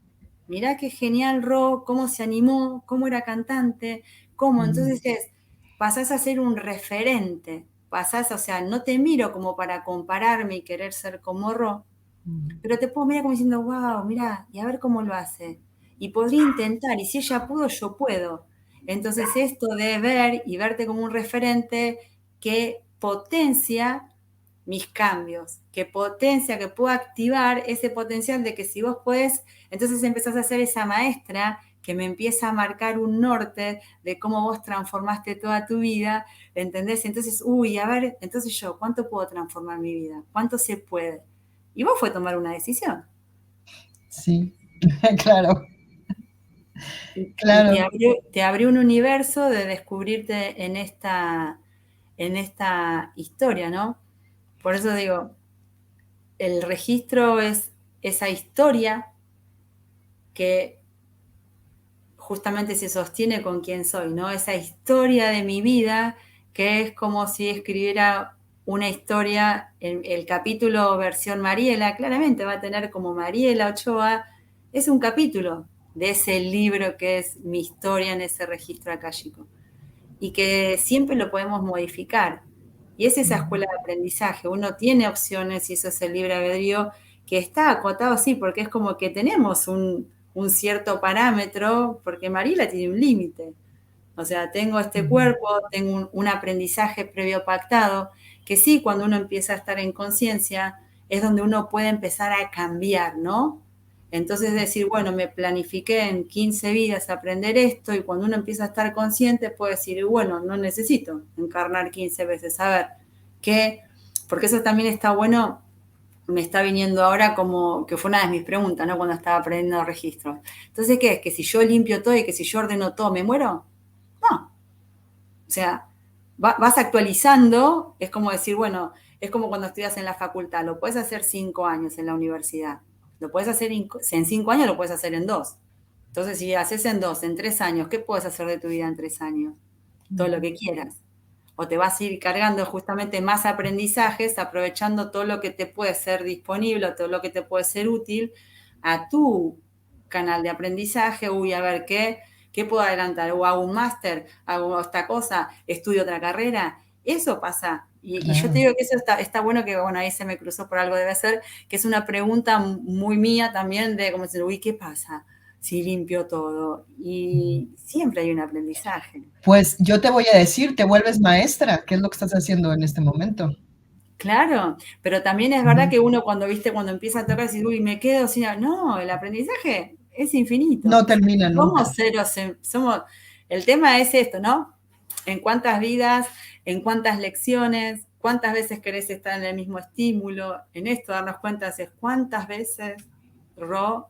mirá qué genial rock, cómo se animó, cómo era cantante, cómo. Entonces pasás a ser un referente, o sea, no te miro como para compararme y querer ser como Ro, pero te puedo mirar como diciendo, wow, mira, y a ver cómo lo hace. Y podría intentar, y si ella pudo, yo puedo. Entonces esto de ver y verte como un referente que potencia mis cambios, que potencia, que puedo activar ese potencial de que si vos podés, entonces empezás a ser esa maestra que me empieza a marcar un norte de cómo vos transformaste toda tu vida, ¿entendés? Entonces, a ver, entonces yo, ¿cuánto puedo transformar mi vida? ¿Cuánto se puede? Y vos fue tomar una decisión. Sí, claro, Y claro. te abrió un universo de descubrirte en esta historia, ¿no? Por eso digo, el registro es esa historia que justamente se sostiene con quién soy, ¿no? Esa historia de mi vida que es como si escribiera una historia, en el capítulo versión Mariela, claramente va a tener como Mariela Ochoa, es un capítulo de ese libro que es mi historia en ese registro akáshico y que siempre lo podemos modificar. Y es esa escuela de aprendizaje, uno tiene opciones y eso es el libre albedrío que está acotado, sí, porque es como que tenemos un cierto parámetro, porque Mariela tiene un límite. O sea, tengo este cuerpo, tengo un aprendizaje previo pactado, que sí, cuando uno empieza a estar en conciencia, es donde uno puede empezar a cambiar, ¿no? Entonces decir, bueno, me planifiqué en 15 vidas aprender esto y cuando uno empieza a estar consciente puede decir, bueno, no necesito encarnar 15 veces, a ver, ¿qué? Porque eso también está bueno, me está viniendo ahora como que fue una de mis preguntas, ¿no? Cuando estaba aprendiendo registros. Entonces, ¿qué es? ¿Que si yo limpio todo y que si yo ordeno todo me muero? No. O sea, vas actualizando, es como decir, bueno, es como cuando estudias en la facultad, lo puedes hacer 5 años en la universidad, lo puedes hacer en 5 años, lo puedes hacer en 2. Entonces, si haces en 2, en 3 años, ¿qué puedes hacer de tu vida en 3 años? Todo lo que quieras. O te vas a ir cargando justamente más aprendizajes, aprovechando todo lo que te puede ser disponible, todo lo que te puede ser útil a tu canal de aprendizaje. A ver qué puedo adelantar. O hago un máster, hago esta cosa, estudio otra carrera. Eso pasa. Y yo te Claro. digo que eso está bueno, que bueno, ahí se me cruzó por algo, debe ser, que es una pregunta muy mía también de como decir, ¿qué pasa si limpio todo? Y siempre hay un aprendizaje. Pues yo te voy a decir, te vuelves maestra, ¿qué es lo que estás haciendo en este momento? Claro, pero también es verdad Ujú. que uno cuando empieza a tocar, dice, me quedo sin... No, el aprendizaje es infinito. No termina Somos nunca. ceros, somos... El tema es esto, ¿no? En cuántas vidas, en cuántas lecciones, cuántas veces querés estar en el mismo estímulo. En esto darnos cuenta es cuántas veces,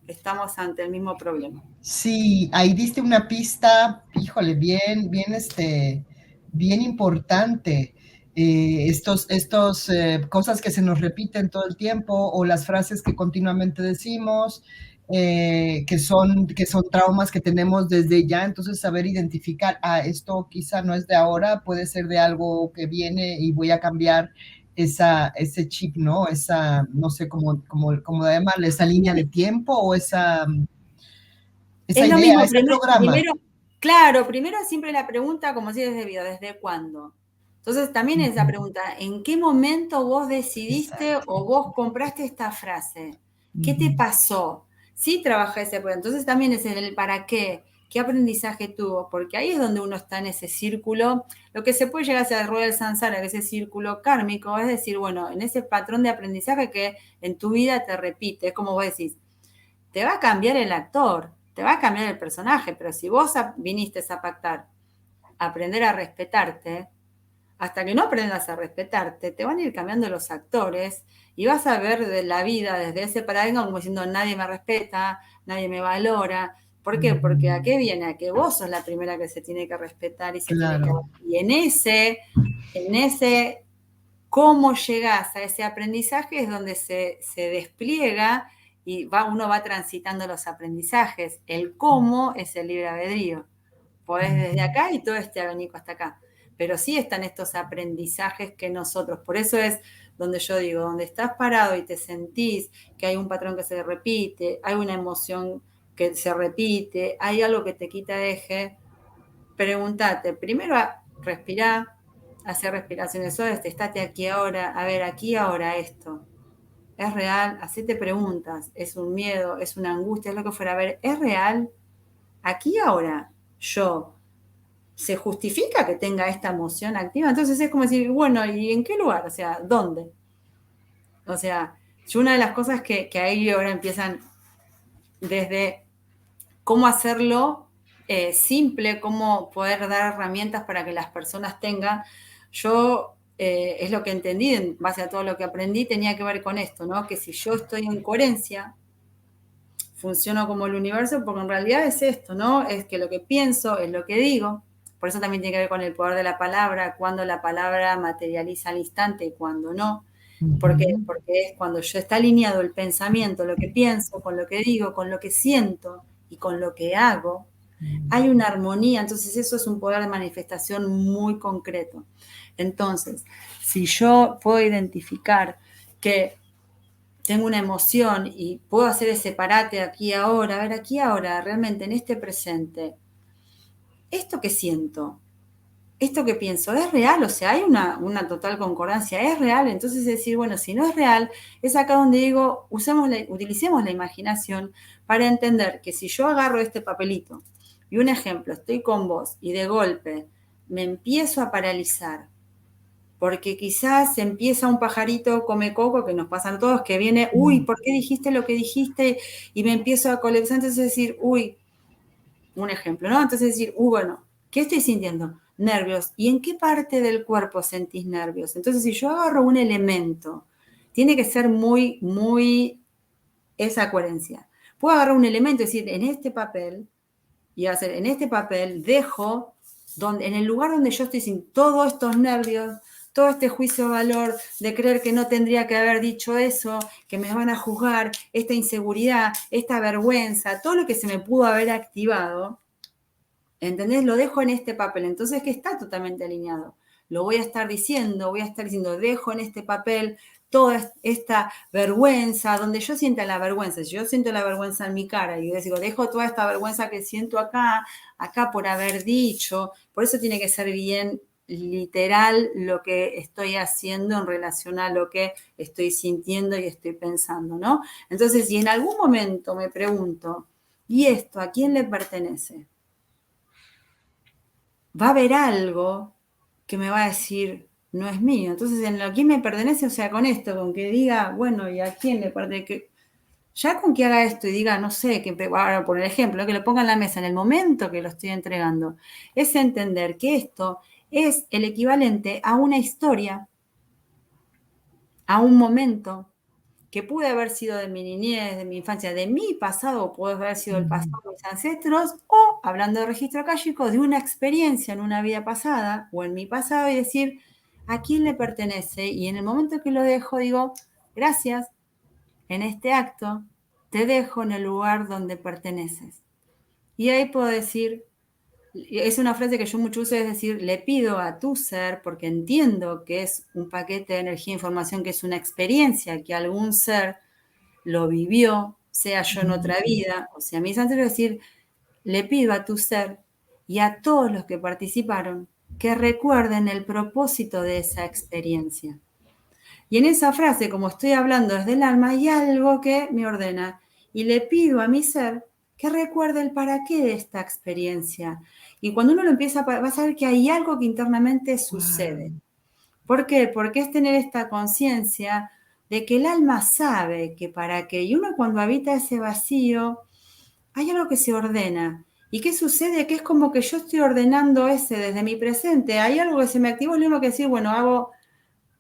estamos ante el mismo problema. Sí, ahí diste una pista, híjole, bien importante. Estos cosas que se nos repiten todo el tiempo o las frases que continuamente decimos, que son traumas que tenemos desde ya, entonces saber identificar, esto quizá no es de ahora, puede ser de algo que viene y voy a cambiar ese chip, ¿no? No sé cómo llamarle, esa línea de tiempo o esa Es lo idea, mismo, ese programa. claro, primero siempre la pregunta, como si es debido, ¿desde cuándo? Entonces también es la pregunta, ¿en qué momento vos decidiste Exacto. o vos compraste esta frase? ¿Qué te Ujú. pasó? Sí trabajé ese problema. Entonces también es el para qué aprendizaje tuvo, porque ahí es donde uno está en ese círculo, lo que se puede llegar a ser el rueda del samsara, que es ese círculo kármico, es decir, bueno, en ese patrón de aprendizaje que en tu vida te repite, es como vos decís, te va a cambiar el actor, te va a cambiar el personaje, pero si vos viniste a pactar, a aprender a respetarte, hasta que no aprendas a respetarte, te van a ir cambiando los actores y vas a ver de la vida desde ese paradigma como diciendo nadie me respeta, nadie me valora. ¿Por qué? Porque ¿a qué viene? A que vos sos la primera que se tiene que respetar y se tiene que... Claro, Y en ese cómo llegás a ese aprendizaje es donde se despliega y uno va transitando los aprendizajes. El cómo es el libre albedrío. Podés desde acá y todo este abanico hasta acá. Pero sí están estos aprendizajes que nosotros, por eso es donde yo digo, donde estás parado y te sentís que hay un patrón que se repite, hay una emoción que se repite, hay algo que te quita eje, pregúntate, primero respirar, hacer respiraciones suaves, estate aquí ahora, a ver, aquí ahora esto. ¿Es real? Hacete preguntas. ¿Es un miedo? ¿Es una angustia? ¿Es lo que fuera? A ver, ¿es real? Aquí ahora yo, ¿se justifica que tenga esta emoción activa? Entonces es como decir, bueno, ¿y en qué lugar? O sea, ¿dónde? O sea, yo una de las cosas que ahí ahora empiezan desde cómo hacerlo simple cómo poder dar herramientas para que las personas tengan. Yo, es lo que entendí, en base a todo lo que aprendí, tenía que ver con esto, ¿no? Que si yo estoy en coherencia, funciono como el universo, porque en realidad es esto, ¿no? Es que lo que pienso es lo que digo. Por eso también tiene que ver con el poder de la palabra, cuando la palabra materializa al instante y cuando no. ¿Por qué? Ujú. Porque es cuando yo está alineado el pensamiento, lo que pienso, con lo que digo, con lo que siento y con lo que hago, hay una armonía. Entonces eso es un poder de manifestación muy concreto. Entonces, si yo puedo identificar que tengo una emoción y puedo hacer ese parate aquí ahora, a ver, aquí ahora, realmente en este presente, esto que siento, esto que pienso, ¿es real? O sea, hay una total concordancia, ¿es real? Entonces decir, bueno, si no es real, es acá donde digo, utilicemos la imaginación para entender que si yo agarro este papelito y un ejemplo, estoy con vos y de golpe me empiezo a paralizar, porque quizás empieza un pajarito come coco, que nos pasan todos, que viene, uy, ¿por qué dijiste lo que dijiste? Y me empiezo a colapsar, entonces decir, uy, un ejemplo, ¿no? Entonces decir, bueno, ¿qué estoy sintiendo? Nervios. ¿Y en qué parte del cuerpo sentís nervios? Entonces, si yo agarro un elemento, tiene que ser muy, muy esa coherencia. Puedo agarrar un elemento y decir, en este papel, y hacer, en este papel dejo, en el lugar donde yo estoy sin todos estos nervios, todo este juicio de valor de creer que no tendría que haber dicho eso, que me van a juzgar, esta inseguridad, esta vergüenza, todo lo que se me pudo haber activado, ¿entendés? Lo dejo en este papel, entonces que está totalmente alineado. Lo voy a estar diciendo, dejo en este papel toda esta vergüenza, donde yo sienta la vergüenza, si yo siento la vergüenza en mi cara y yo digo, dejo toda esta vergüenza que siento acá por haber dicho, por eso tiene que ser bien literal lo que estoy haciendo en relación a lo que estoy sintiendo y estoy pensando, ¿no? Entonces, si en algún momento me pregunto, ¿y esto a quién le pertenece? Va a haber algo que me va a decir, no es mío. Entonces, en lo que me pertenece, o sea, con esto, con que diga, bueno, ¿y a quién le pertenece? Ya con que haga esto y diga, no sé, que ahora por ejemplo, que lo ponga en la mesa en el momento que lo estoy entregando, es entender que esto es el equivalente a una historia, a un momento, que pude haber sido de mi niñez, de mi infancia, de mi pasado, o puede haber sido el pasado de mis ancestros, o, hablando de registro akáshico, de una experiencia en una vida pasada o en mi pasado y decir, ¿a quién le pertenece? Y en el momento que lo dejo, digo, gracias, en este acto te dejo en el lugar donde perteneces. Y ahí puedo decir, es una frase que yo mucho uso, es decir, le pido a tu ser, porque entiendo que es un paquete de energía e información, que es una experiencia que algún ser lo vivió, sea yo en otra vida, o sea, mis antes, es decir, le pido a tu ser y a todos los que participaron que recuerden el propósito de esa experiencia. Y en esa frase, como estoy hablando desde el alma, hay algo que me ordena. Y le pido a mi ser que recuerde el para qué de esta experiencia. Y cuando uno lo empieza, va a saber que hay algo que internamente sucede. Wow. ¿Por qué? Porque es tener esta conciencia de que el alma sabe que para qué. Y uno cuando habita ese vacío, hay algo que se ordena. ¿Y qué sucede? Que es como que yo estoy ordenando ese desde mi presente. Hay algo que se me activó, es lo mismo que decir, bueno, hago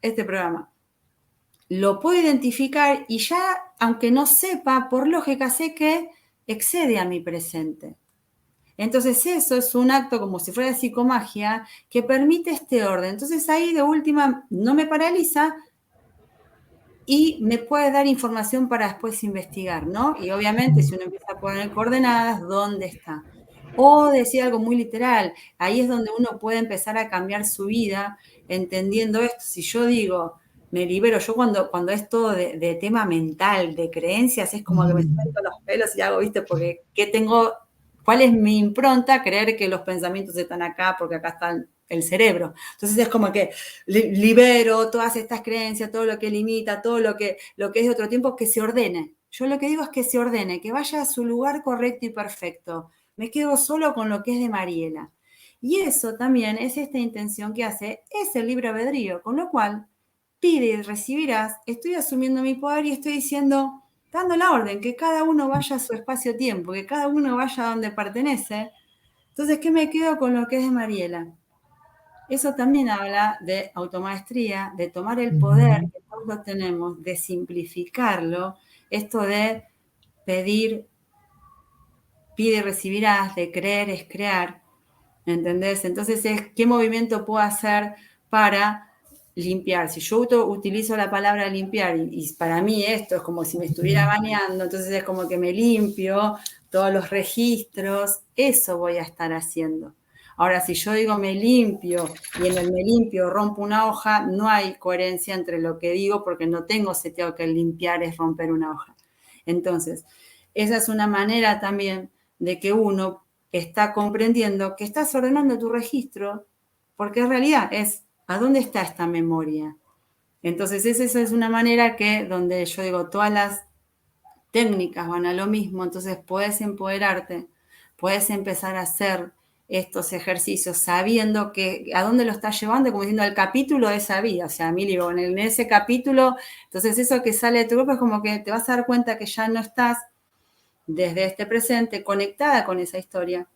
este programa. Lo puedo identificar y ya, aunque no sepa, por lógica sé que excede a mi presente. Entonces eso es un acto como si fuera psicomagia que permite este orden. Entonces ahí de última no me paraliza y me puede dar información para después investigar, ¿no? Y obviamente si uno empieza a poner coordenadas, ¿dónde está? O decir algo muy literal, ahí es donde uno puede empezar a cambiar su vida entendiendo esto. Si yo digo, me libero, yo cuando es todo de tema mental, de creencias, es como que me siento los pelos y hago, ¿viste? Porque ¿qué tengo? ¿Cuál es mi impronta? Creer que los pensamientos están acá porque acá está el cerebro. Entonces es como que libero todas estas creencias, todo lo que limita, todo lo que es de otro tiempo, que se ordene. Yo lo que digo es que se ordene, que vaya a su lugar correcto y perfecto. Me quedo solo con lo que es de Mariela. Y eso también es esta intención que hace, es el libre albedrío, con lo cual pide y recibirás, estoy asumiendo mi poder y estoy diciendo, dando la orden, que cada uno vaya a su espacio-tiempo, que cada uno vaya a donde pertenece, Entonces, ¿qué me quedo con lo que es de Mariela? Eso también habla de automaestría, de tomar el poder Ujú. que todos lo tenemos, de simplificarlo, esto de pedir, pide y recibirás, de creer es crear, ¿entendés? Entonces es qué movimiento puedo hacer para limpiar. Si yo utilizo la palabra limpiar y para mí esto es como si me estuviera bañando, entonces es como que me limpio todos los registros, eso voy a estar haciendo. Ahora, si yo digo me limpio y en el me limpio rompo una hoja, no hay coherencia entre lo que digo porque no tengo seteado que limpiar es romper una hoja. Entonces, esa es una manera también de que uno está comprendiendo que estás ordenando tu registro, porque en realidad es, ¿a dónde está esta memoria? Entonces, esa es una manera que, donde yo digo, todas las técnicas van a lo mismo, entonces puedes empoderarte, puedes empezar a hacer estos ejercicios sabiendo que a dónde lo estás llevando, como diciendo el capítulo de esa vida, o sea, Mili, digo, en ese capítulo, entonces eso que sale de tu cuerpo es como que te vas a dar cuenta que ya no estás desde este presente conectada con esa historia,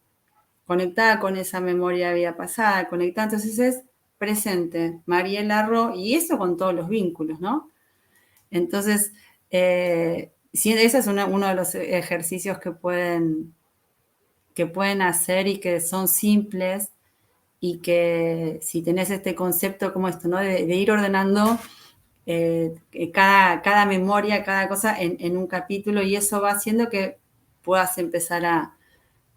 conectada con esa memoria de vida pasada, conectada, entonces es presente, Mariela Ro, y eso con todos los vínculos, ¿no? Entonces, sí, ese es uno de los ejercicios que pueden hacer y que son simples y que si tenés este concepto como esto, ¿no? De ir ordenando cada memoria, cada cosa en un capítulo y eso va haciendo que puedas empezar a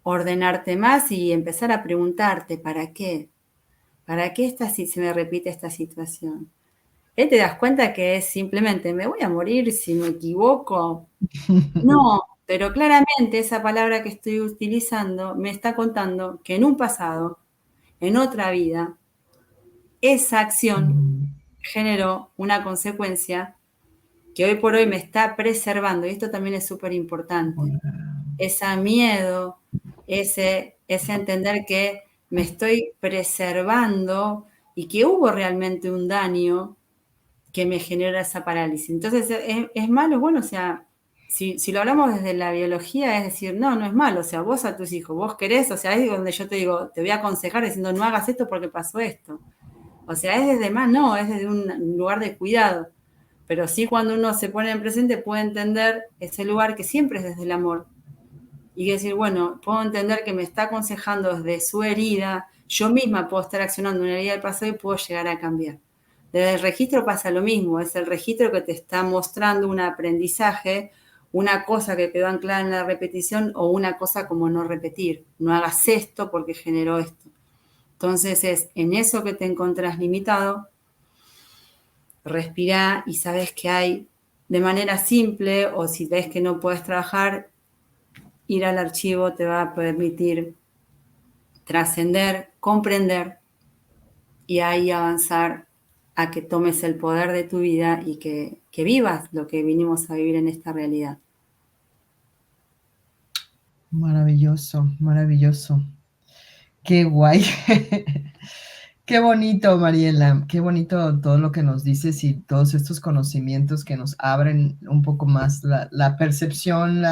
ordenarte más y empezar a preguntarte, ¿para qué? ¿Para qué se me repite esta situación? Te das cuenta que es simplemente, me voy a morir si me equivoco. No, pero claramente esa palabra que estoy utilizando me está contando que en un pasado, en otra vida, esa acción generó una consecuencia que hoy por hoy me está preservando, y esto también es súper importante, ese miedo, ese entender que me estoy preservando y que hubo realmente un daño que me genera esa parálisis. Entonces, ¿es malo? Bueno, o sea, si lo hablamos desde la biología, es decir, no es malo, o sea, vos a tus hijos, vos querés, o sea, es donde yo te digo, te voy a aconsejar diciendo, no hagas esto porque pasó esto. O sea, es desde más, no, es desde un lugar de cuidado. Pero sí cuando uno se pone en presente puede entender ese lugar que siempre es desde el amor. Y decir, bueno, puedo entender que me está aconsejando desde su herida, yo misma puedo estar accionando una herida del pasado y puedo llegar a cambiar. Desde el registro pasa lo mismo, es el registro que te está mostrando un aprendizaje, una cosa que quedó anclada en la repetición o una cosa como no repetir. No hagas esto porque generó esto. Entonces es en eso que te encontrás limitado, respirá y sabes que hay de manera simple o si ves que no puedes trabajar, ir al archivo te va a permitir trascender, comprender y ahí avanzar a que tomes el poder de tu vida y que vivas lo que vinimos a vivir en esta realidad. Maravilloso, maravilloso. Qué guay. Qué bonito, Mariela. Qué bonito todo lo que nos dices y todos estos conocimientos que nos abren un poco más la percepción,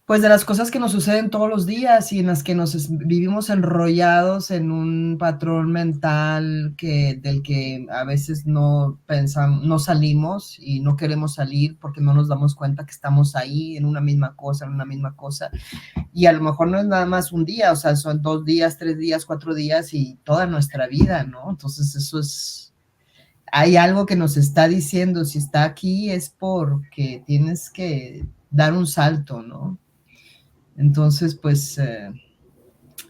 pues de las cosas que nos suceden todos los días y en las que vivimos enrollados en un patrón mental del que a veces no pensamos, no salimos y no queremos salir porque no nos damos cuenta que estamos ahí en una misma cosa, y a lo mejor no es nada más un día, o sea, son 2 días, 3 días, 4 días y toda nuestra vida, ¿no? Entonces hay algo que nos está diciendo, si está aquí es porque tienes que dar un salto, ¿no? Entonces, pues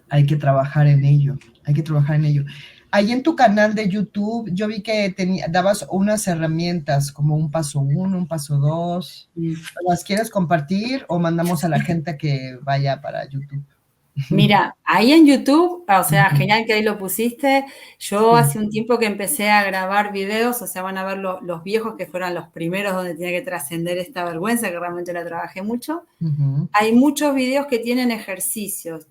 hay que trabajar en ello, hay que trabajar en ello. Ahí en tu canal de YouTube, yo vi que dabas unas herramientas como un paso 1, un paso 2. ¿Las quieres compartir o mandamos a la gente a que vaya para YouTube? Mira, ahí en YouTube, o sea, genial que ahí lo pusiste. Yo Sí. hace un tiempo que empecé a grabar videos, o sea, van a ver los viejos que fueron los primeros donde tenía que trascender esta vergüenza, que realmente la trabajé mucho. Hay muchos videos que tienen ejercicios,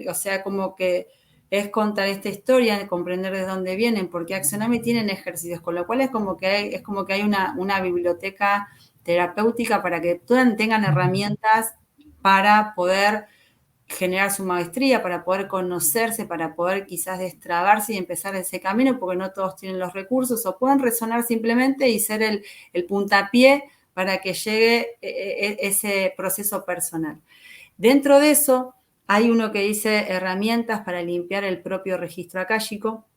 o sea, como que es contar esta historia, comprender de dónde vienen, porque Accioname tienen ejercicios, con lo cual es como que hay una biblioteca terapéutica para que tengan herramientas para poder generar su maestría, para poder conocerse, para poder quizás destrabarse y empezar ese camino, porque no todos tienen los recursos, o pueden resonar simplemente y ser el puntapié para que llegue ese proceso personal. Dentro de eso, hay uno que dice herramientas para limpiar el propio registro akáshico,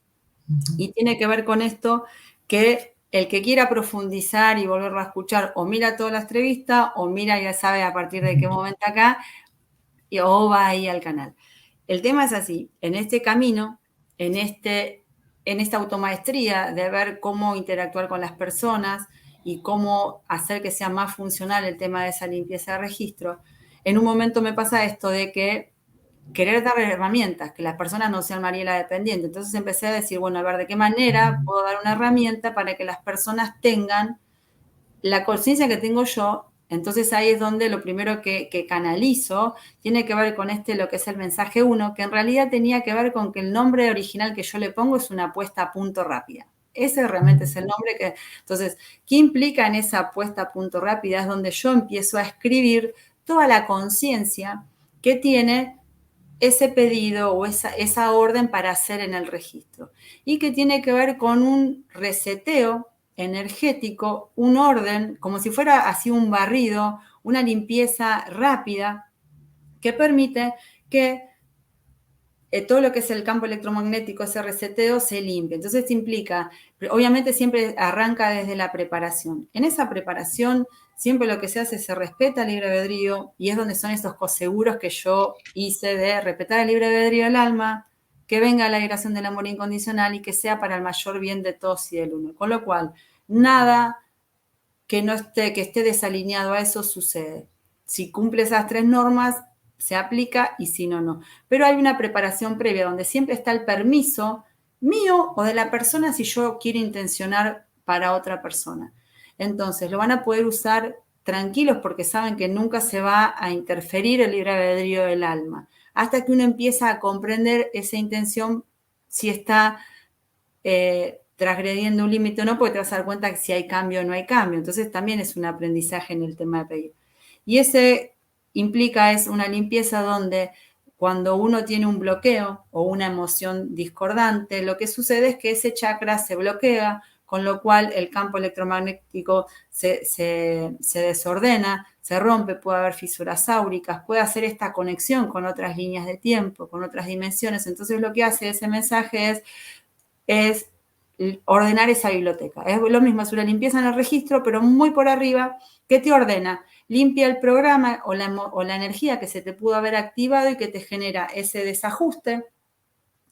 y tiene que ver con esto que el que quiera profundizar y volverlo a escuchar, o mira toda la entrevista, o mira, ya sabe a partir de qué momento acá, o va ahí al canal. El tema es así, en este camino, en esta automaestría de ver cómo interactuar con las personas y cómo hacer que sea más funcional el tema de esa limpieza de registro, en un momento me pasa esto de que querer dar herramientas, que las personas no sean Mariela dependiente. Entonces empecé a decir, bueno, a ver, ¿de qué manera puedo dar una herramienta para que las personas tengan la conciencia que tengo yo? Entonces ahí es donde lo primero que canalizo tiene que ver con lo que es el mensaje 1, que en realidad tenía que ver con que el nombre original que yo le pongo es una puesta a punto rápida. Ese realmente es el nombre que... Entonces, ¿qué implica en esa puesta a punto rápida? Es donde yo empiezo a escribir toda la conciencia que tiene ese pedido o esa orden para hacer en el registro, y que tiene que ver con un reseteo energético, un orden, como si fuera así un barrido, una limpieza rápida que permite que todo lo que es el campo electromagnético, ese reseteo, se limpie. Entonces implica, obviamente siempre arranca desde la preparación. En esa preparación siempre lo que se hace es se respeta el libre albedrío, y es donde son esos coseguros que yo hice de respetar el libre albedrío del alma, que venga la vibración del amor incondicional y que sea para el mayor bien de todos y del uno. Con lo cual, nada que esté desalineado a eso sucede. Si cumple esas 3 normas, se aplica, y si no, no. Pero hay una preparación previa donde siempre está el permiso mío o de la persona si yo quiero intencionar para otra persona. Entonces, lo van a poder usar tranquilos porque saben que nunca se va a interferir el libre albedrío del alma, hasta que uno empieza a comprender esa intención, si está transgrediendo un límite o no, porque te vas a dar cuenta que si hay cambio o no hay cambio. Entonces también es un aprendizaje en el tema de pedir. Y ese implica es una limpieza donde cuando uno tiene un bloqueo o una emoción discordante, lo que sucede es que ese chakra se bloquea, con lo cual el campo electromagnético se desordena, se rompe, puede haber fisuras áuricas, puede hacer esta conexión con otras líneas de tiempo, con otras dimensiones. Entonces lo que hace ese mensaje es ordenar esa biblioteca. Es lo mismo, es una limpieza en el registro, pero muy por arriba. ¿Qué te ordena? Limpia el programa o la energía que se te pudo haber activado y que te genera ese desajuste.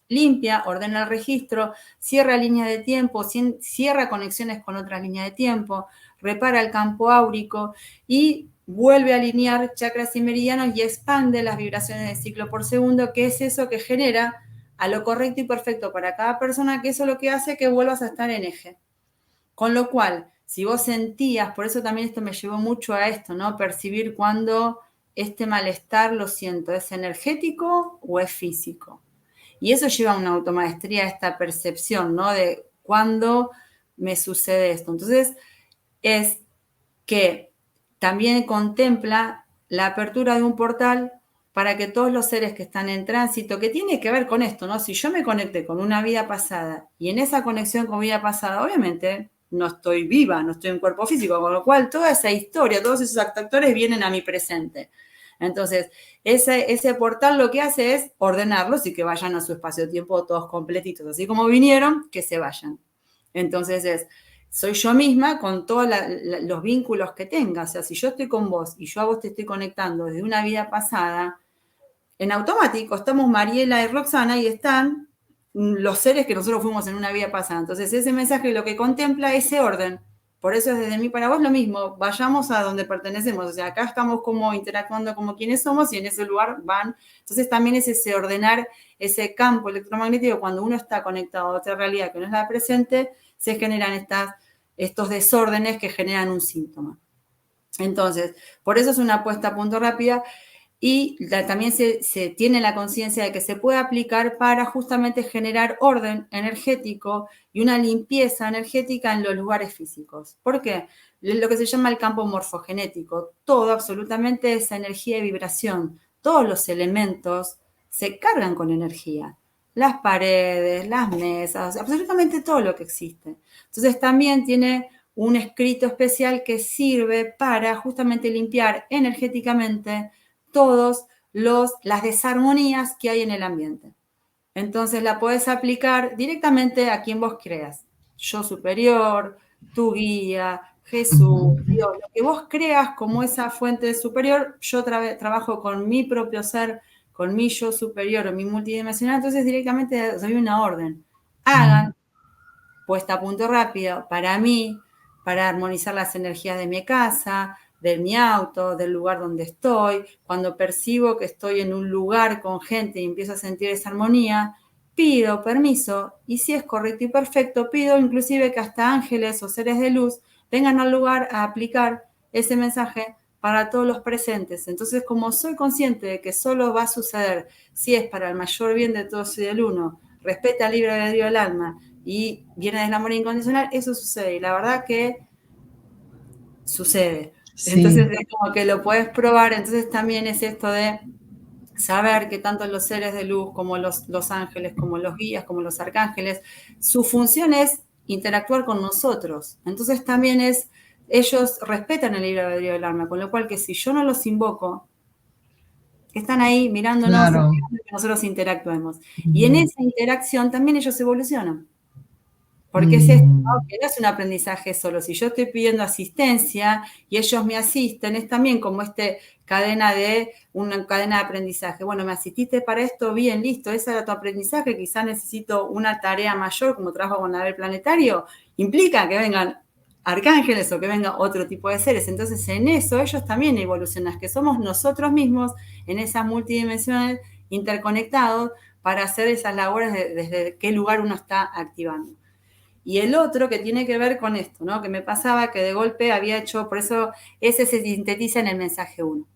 Limpia, ordena el registro, cierra líneas de tiempo, cierra conexiones con otras líneas de tiempo, repara el campo áurico y vuelve a alinear chakras y meridianos y expande las vibraciones de ciclo por segundo, que es eso que genera a lo correcto y perfecto para cada persona, que eso es lo que hace que vuelvas a estar en eje. Con lo cual, si vos sentías, por eso también esto me llevó mucho a esto, ¿no? Percibir cuando este malestar lo siento, ¿es energético o es físico? Y eso lleva a una automaestría, esta percepción, ¿no? De cuándo me sucede esto. Entonces, es que también contempla la apertura de un portal para que todos los seres que están en tránsito, que tiene que ver con esto, ¿no? Si yo me conecté con una vida pasada y en esa conexión con vida pasada, obviamente no estoy viva, no estoy en cuerpo físico, con lo cual toda esa historia, todos esos actores vienen a mi presente. Entonces, ese portal lo que hace es ordenarlos y que vayan a su espacio-tiempo todos completitos, así como vinieron, que se vayan. Entonces soy yo misma con todos los vínculos que tenga. O sea, si yo estoy con vos y yo a vos te estoy conectando desde una vida pasada, en automático estamos Mariela y Roxana y están los seres que nosotros fuimos en una vida pasada. Entonces ese mensaje lo que contempla es ese orden. Por eso es desde mí para vos lo mismo, vayamos a donde pertenecemos. O sea, acá estamos como interactuando como quienes somos y en ese lugar van. Entonces también es ese ordenar ese campo electromagnético. Cuando uno está conectado a otra realidad que no es la presente, se generan estos desórdenes que generan un síntoma. Entonces, por eso es una puesta a punto rápida, y también se tiene la conciencia de que se puede aplicar para justamente generar orden energético y una limpieza energética en los lugares físicos. ¿Por qué? Lo que se llama el campo morfogenético. Todo, absolutamente, esa energía de vibración todos los elementos se cargan con energía. Las paredes, las mesas, absolutamente todo lo que existe. Entonces también tiene un escrito especial que sirve para justamente limpiar energéticamente todas las desarmonías que hay en el ambiente. Entonces la puedes aplicar directamente a quien vos creas. Yo superior, tu guía, Jesús, Dios, lo que vos creas como esa fuente superior, yo trabajo con mi propio ser, con mi yo superior o mi multidimensional, entonces directamente doy una orden. Hagan, puesta a punto rápido, para mí, para armonizar las energías de mi casa, de mi auto, del lugar donde estoy. Cuando percibo que estoy en un lugar con gente y empiezo a sentir esa armonía, pido permiso y si es correcto y perfecto, pido inclusive que hasta ángeles o seres de luz vengan al lugar a aplicar ese mensaje para todos los presentes. Entonces, como soy consciente de que solo va a suceder si es para el mayor bien de todos y del uno, respeta el libre albedrío del alma y viene del amor incondicional, eso sucede. Y la verdad que sucede. Sí. Entonces es como que lo puedes probar. Entonces también es esto de saber que tanto los seres de luz como los ángeles, como los guías, como los arcángeles, su función es interactuar con nosotros. Entonces también ellos respetan el libre albedrío del alma, con lo cual que si yo no los invoco, están ahí mirándonos, Claro. que nosotros interactuemos. Y en esa interacción también ellos evolucionan. Porque es esto, ¿no? Que no es un aprendizaje solo. Si yo estoy pidiendo asistencia y ellos me asisten, es también como una cadena de aprendizaje. Bueno, me asististe para esto, bien, listo, ese era tu aprendizaje, quizás necesito una tarea mayor, como trabajo con el planetario, implica que vengan arcángeles o que venga otro tipo de seres. Entonces, en eso ellos también evolucionan, que somos nosotros mismos en esas multidimensiones interconectados para hacer esas labores desde qué lugar uno está activando. Y el otro que tiene que ver con esto, ¿no? Que me pasaba que de golpe había hecho, por eso ese se sintetiza en el mensaje 1.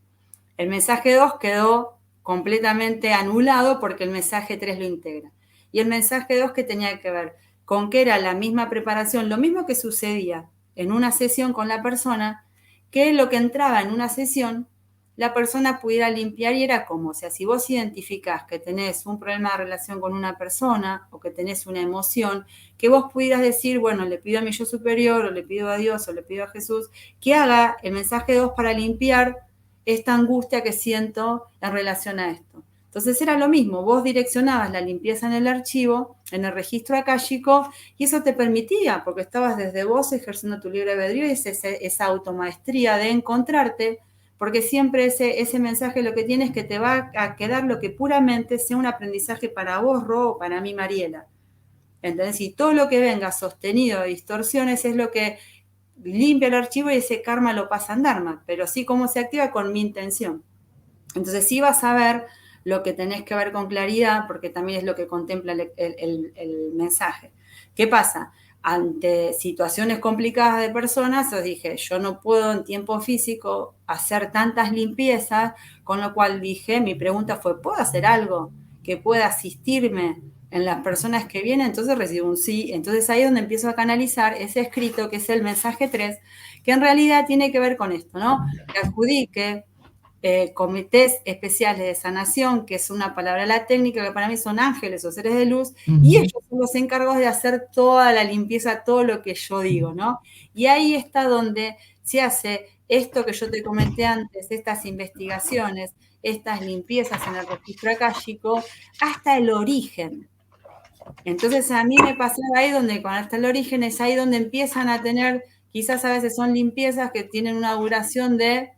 El mensaje 2 quedó completamente anulado porque el mensaje 3 lo integra. Y el mensaje 2 que tenía que ver con que era la misma preparación, lo mismo que sucedía en una sesión con la persona, que lo que entraba en una sesión la persona pudiera limpiar y era como, o sea, si vos identificás que tenés un problema de relación con una persona o que tenés una emoción, que vos pudieras decir, bueno, le pido a mi yo superior o le pido a Dios o le pido a Jesús que haga el mensaje 2 para limpiar esta angustia que siento en relación a esto. Entonces era lo mismo, vos direccionabas la limpieza en el archivo, en el registro akáshico, y eso te permitía, porque estabas desde vos ejerciendo tu libre albedrío y esa automaestría de encontrarte, porque siempre ese mensaje lo que tiene es que te va a quedar lo que puramente sea un aprendizaje para vos, Ro, o para mí, Mariela. ¿Entendés? Y todo lo que venga sostenido de distorsiones es lo que limpia el archivo y ese karma lo pasa en Dharma, pero sí cómo se activa con mi intención. Entonces sí vas a ver lo que tenés que ver con claridad, porque también es lo que contempla el mensaje. ¿Qué pasa? Ante situaciones complicadas de personas, os dije, yo no puedo en tiempo físico hacer tantas limpiezas, con lo cual dije, mi pregunta fue, ¿puedo hacer algo que pueda asistirme en las personas que vienen? Entonces recibo un sí. Entonces ahí es donde empiezo a canalizar ese escrito, que es el mensaje 3, que en realidad tiene que ver con esto, ¿no? Que adjudique comités especiales de sanación, que es una palabra la técnica, que para mí son ángeles o seres de luz, y ellos son los encargados de hacer toda la limpieza, todo lo que yo digo, ¿no? Y ahí está donde se hace esto que yo te comenté antes, estas investigaciones, estas limpiezas en el registro akáshico, hasta el origen. Entonces a mí me pasaba ahí donde, cuando hasta el origen, es ahí donde empiezan a tener, quizás a veces son limpiezas que tienen una duración de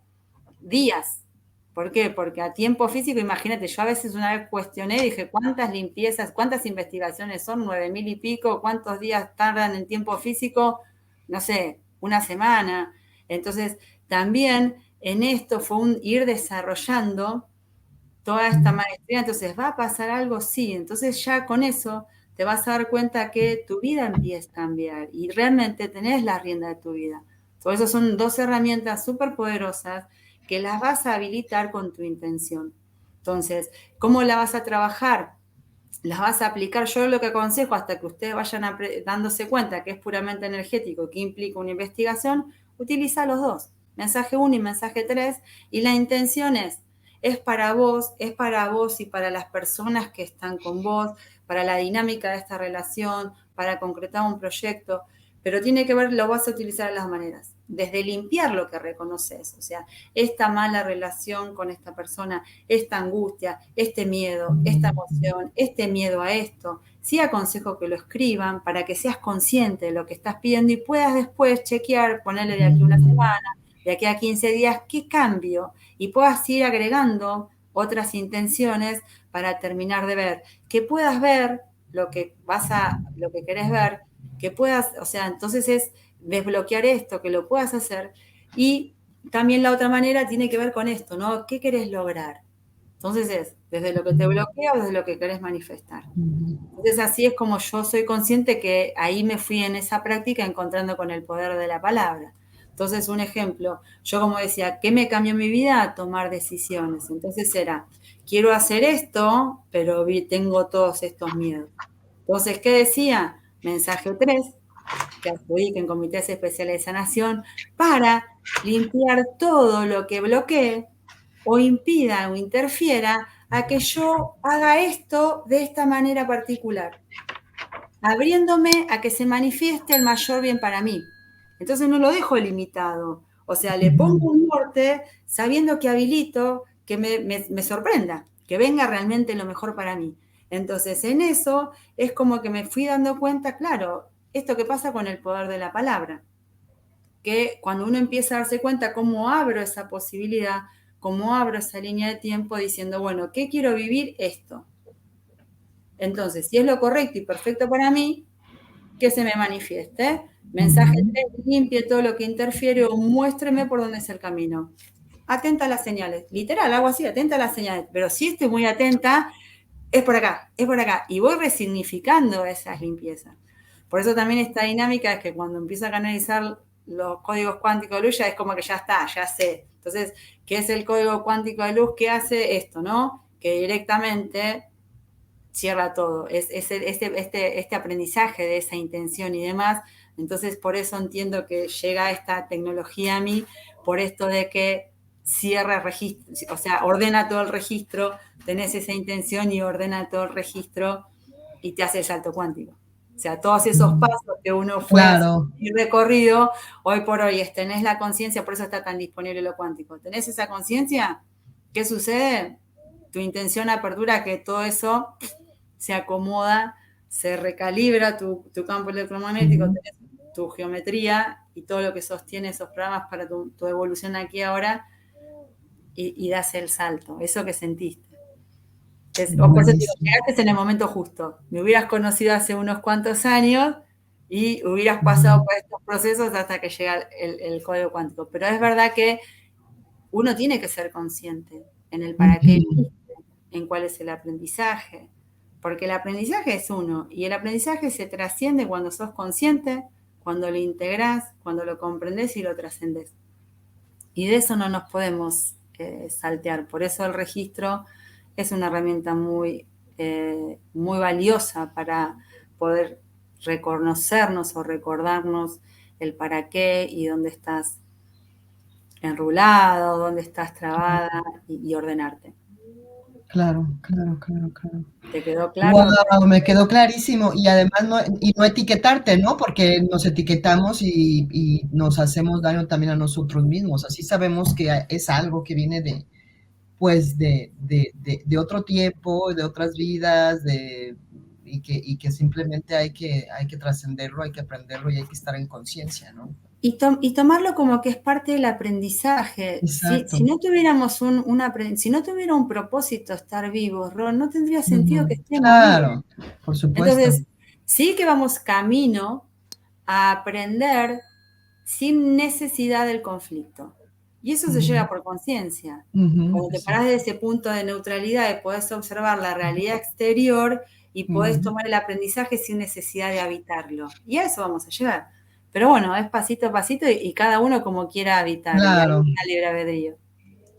días. ¿Por qué? Porque a tiempo físico, imagínate, yo a veces una vez cuestioné, dije, ¿cuántas limpiezas, cuántas investigaciones son? 9.000 y pico, ¿cuántos días tardan en tiempo físico? No sé, una semana. Entonces, también en esto fue un ir desarrollando toda esta maestría. Entonces, ¿va a pasar algo? Sí. Entonces ya con eso te vas a dar cuenta que tu vida empieza a cambiar y realmente tenés la rienda de tu vida. Por eso son dos herramientas súper poderosas que las vas a habilitar con tu intención. Entonces, ¿cómo la vas a trabajar? Las vas a aplicar. Yo lo que aconsejo, hasta que ustedes vayan dándose cuenta que es puramente energético, que implica una investigación, utiliza los dos, mensaje 1 y mensaje 3, y la intención es es para vos y para las personas que están con vos, para la dinámica de esta relación, para concretar un proyecto, pero tiene que ver, lo vas a utilizar de las maneras, desde limpiar lo que reconoces, o sea, esta mala relación con esta persona, esta angustia, este miedo, esta emoción, este miedo a esto. Sí aconsejo que lo escriban para que seas consciente de lo que estás pidiendo y puedas después chequear, ponerle de aquí una semana, de aquí a 15 días, qué cambio, y puedas ir agregando otras intenciones para terminar de ver, que puedas ver lo que querés ver, que puedas, o sea, entonces es desbloquear esto, que lo puedas hacer. Y también la otra manera tiene que ver con esto, ¿no? ¿Qué querés lograr? Entonces es desde lo que te bloquea o desde lo que querés manifestar. Entonces así es como yo soy consciente que ahí me fui en esa práctica encontrando con el poder de la palabra. Entonces, un ejemplo, yo como decía, ¿qué me cambió mi vida? Tomar decisiones. Entonces era, quiero hacer esto, pero tengo todos estos miedos. Entonces, ¿qué decía? Mensaje 3 que adjudique en comités especiales de sanación para limpiar todo lo que bloquee o impida o interfiera a que yo haga esto de esta manera particular, abriéndome a que se manifieste el mayor bien para mí. Entonces no lo dejo limitado, o sea, le pongo un norte sabiendo que habilito que me sorprenda, que venga realmente lo mejor para mí. Entonces en eso es como que me fui dando cuenta, claro, esto que pasa con el poder de la palabra, que cuando uno empieza a darse cuenta cómo abro esa posibilidad, cómo abro esa línea de tiempo diciendo, bueno, ¿qué quiero vivir? Esto. Entonces, si es lo correcto y perfecto para mí, que se me manifieste. Mensaje 3, limpie todo lo que interfiere o muéstreme por dónde es el camino. Atenta a las señales. Literal, hago así, atenta a las señales. Pero si estoy muy atenta, es por acá, es por acá. Y voy resignificando esas limpiezas. Por eso también esta dinámica es que cuando empiezo a canalizar los códigos cuánticos de luz, ya es como que ya está, ya sé. Entonces, ¿qué es el código cuántico de luz? ¿Qué hace esto, no? Que directamente cierra todo. Es este aprendizaje de esa intención y demás. Entonces, por eso entiendo que llega esta tecnología a mí, por esto de que cierra el registro, o sea, ordena todo el registro, tenés esa intención y ordena todo el registro y te hace el salto cuántico. O sea, todos esos pasos que uno fue Claro. y recorrido, hoy por hoy tenés la conciencia, por eso está tan disponible lo cuántico. ¿Tenés esa conciencia? ¿Qué sucede? Tu intención apertura que todo eso se acomoda, se recalibra tu campo electromagnético, tenés tu geometría y todo lo que sostiene esos programas para tu evolución aquí ahora y das el salto, eso que sentiste. O por eso te digo, llegaste en el momento justo. Me hubieras conocido hace unos cuantos años y hubieras pasado por estos procesos hasta que llega el código cuántico. Pero es verdad que uno tiene que ser consciente en el para qué, en cuál es el aprendizaje, porque el aprendizaje es uno y el aprendizaje se trasciende cuando sos consciente, cuando lo integrás, cuando lo comprendés y lo trascendés. Y de eso no nos podemos saltear. Por eso el registro es una herramienta muy, muy valiosa para poder reconocernos o recordarnos el para qué y dónde estás enrulado, dónde estás trabada y ordenarte. Claro, claro, claro, claro. ¿Te quedó claro? Wow, me quedó clarísimo. Y además no etiquetarte, ¿no? Porque nos etiquetamos y nos hacemos daño también a nosotros mismos. Así sabemos que es algo que viene de, pues, de otro tiempo, de otras vidas, y que simplemente hay que trascenderlo, hay que aprenderlo y hay que estar en conciencia, ¿no? Y tomarlo como que es parte del aprendizaje. Si Exacto. no tuviéramos si no tuviera un propósito estar vivos, Ron, no tendría sentido que estemos vivos. Claro, por supuesto. Entonces, sí que vamos camino a aprender sin necesidad del conflicto. Y eso se llega por conciencia. Cuando te parás de ese punto de neutralidad y podés observar la realidad exterior y podés tomar el aprendizaje sin necesidad de habitarlo. Y a eso vamos a llegar. Pero bueno, es pasito a pasito y cada uno como quiera habitar. Y hay Claro. una libre albedrío.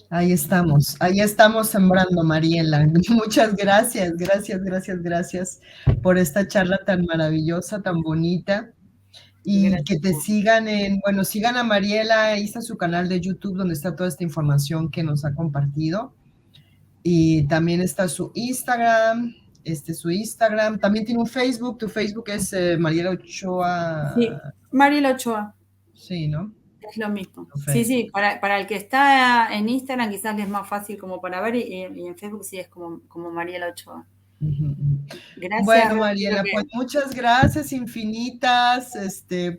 Ahí estamos sembrando, Mariela. Muchas gracias, gracias, gracias, gracias por esta charla tan maravillosa, tan bonita. Y que te sigan bueno, sigan a Mariela, ahí está su canal de YouTube donde está toda esta información que nos ha compartido. Y también está su Instagram, su Instagram. También tiene un Facebook. Tu Facebook es Mariela Sí, Ochoa. Mariela Ochoa, Sí, ¿no? es lo mismo. Tu Sí, Facebook. sí, para el que está en Instagram quizás le es más fácil como para ver y en Facebook sí es como Mariela Ochoa. Ujú, ujú. Gracias, Bueno, Rocío, Mariela, pues muchas gracias infinitas.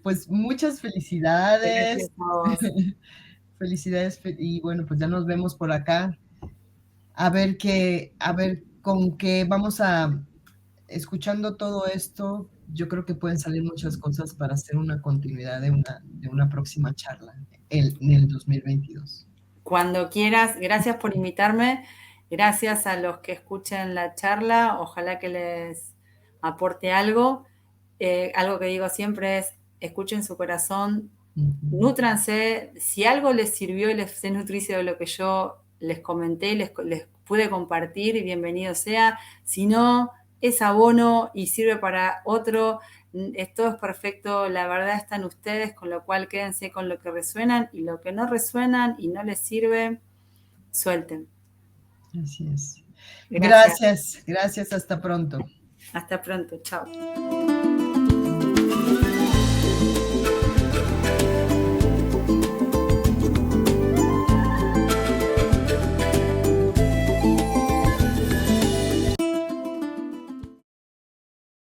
Pues muchas gracias felicidades. a vos. Felicidades y bueno, pues ya nos vemos por acá. A ver con qué vamos a, escuchando todo esto, yo creo que pueden salir muchas cosas para hacer una continuidad de una próxima charla en el 2022. Cuando quieras, gracias por invitarme, gracias a los que escuchen la charla, ojalá que les aporte algo. Algo que digo siempre es, escuchen su corazón, nútranse, si algo les sirvió y les es nutricio de lo que yo les comenté y les pude compartir, y bienvenido sea. Si no, es abono y sirve para otro. Todo es perfecto, la verdad está en ustedes, con lo cual quédense con lo que resuenan y lo que no resuenan y no les sirve, suelten. Así es. Gracias. Gracias, gracias, hasta pronto. Hasta pronto. Chao.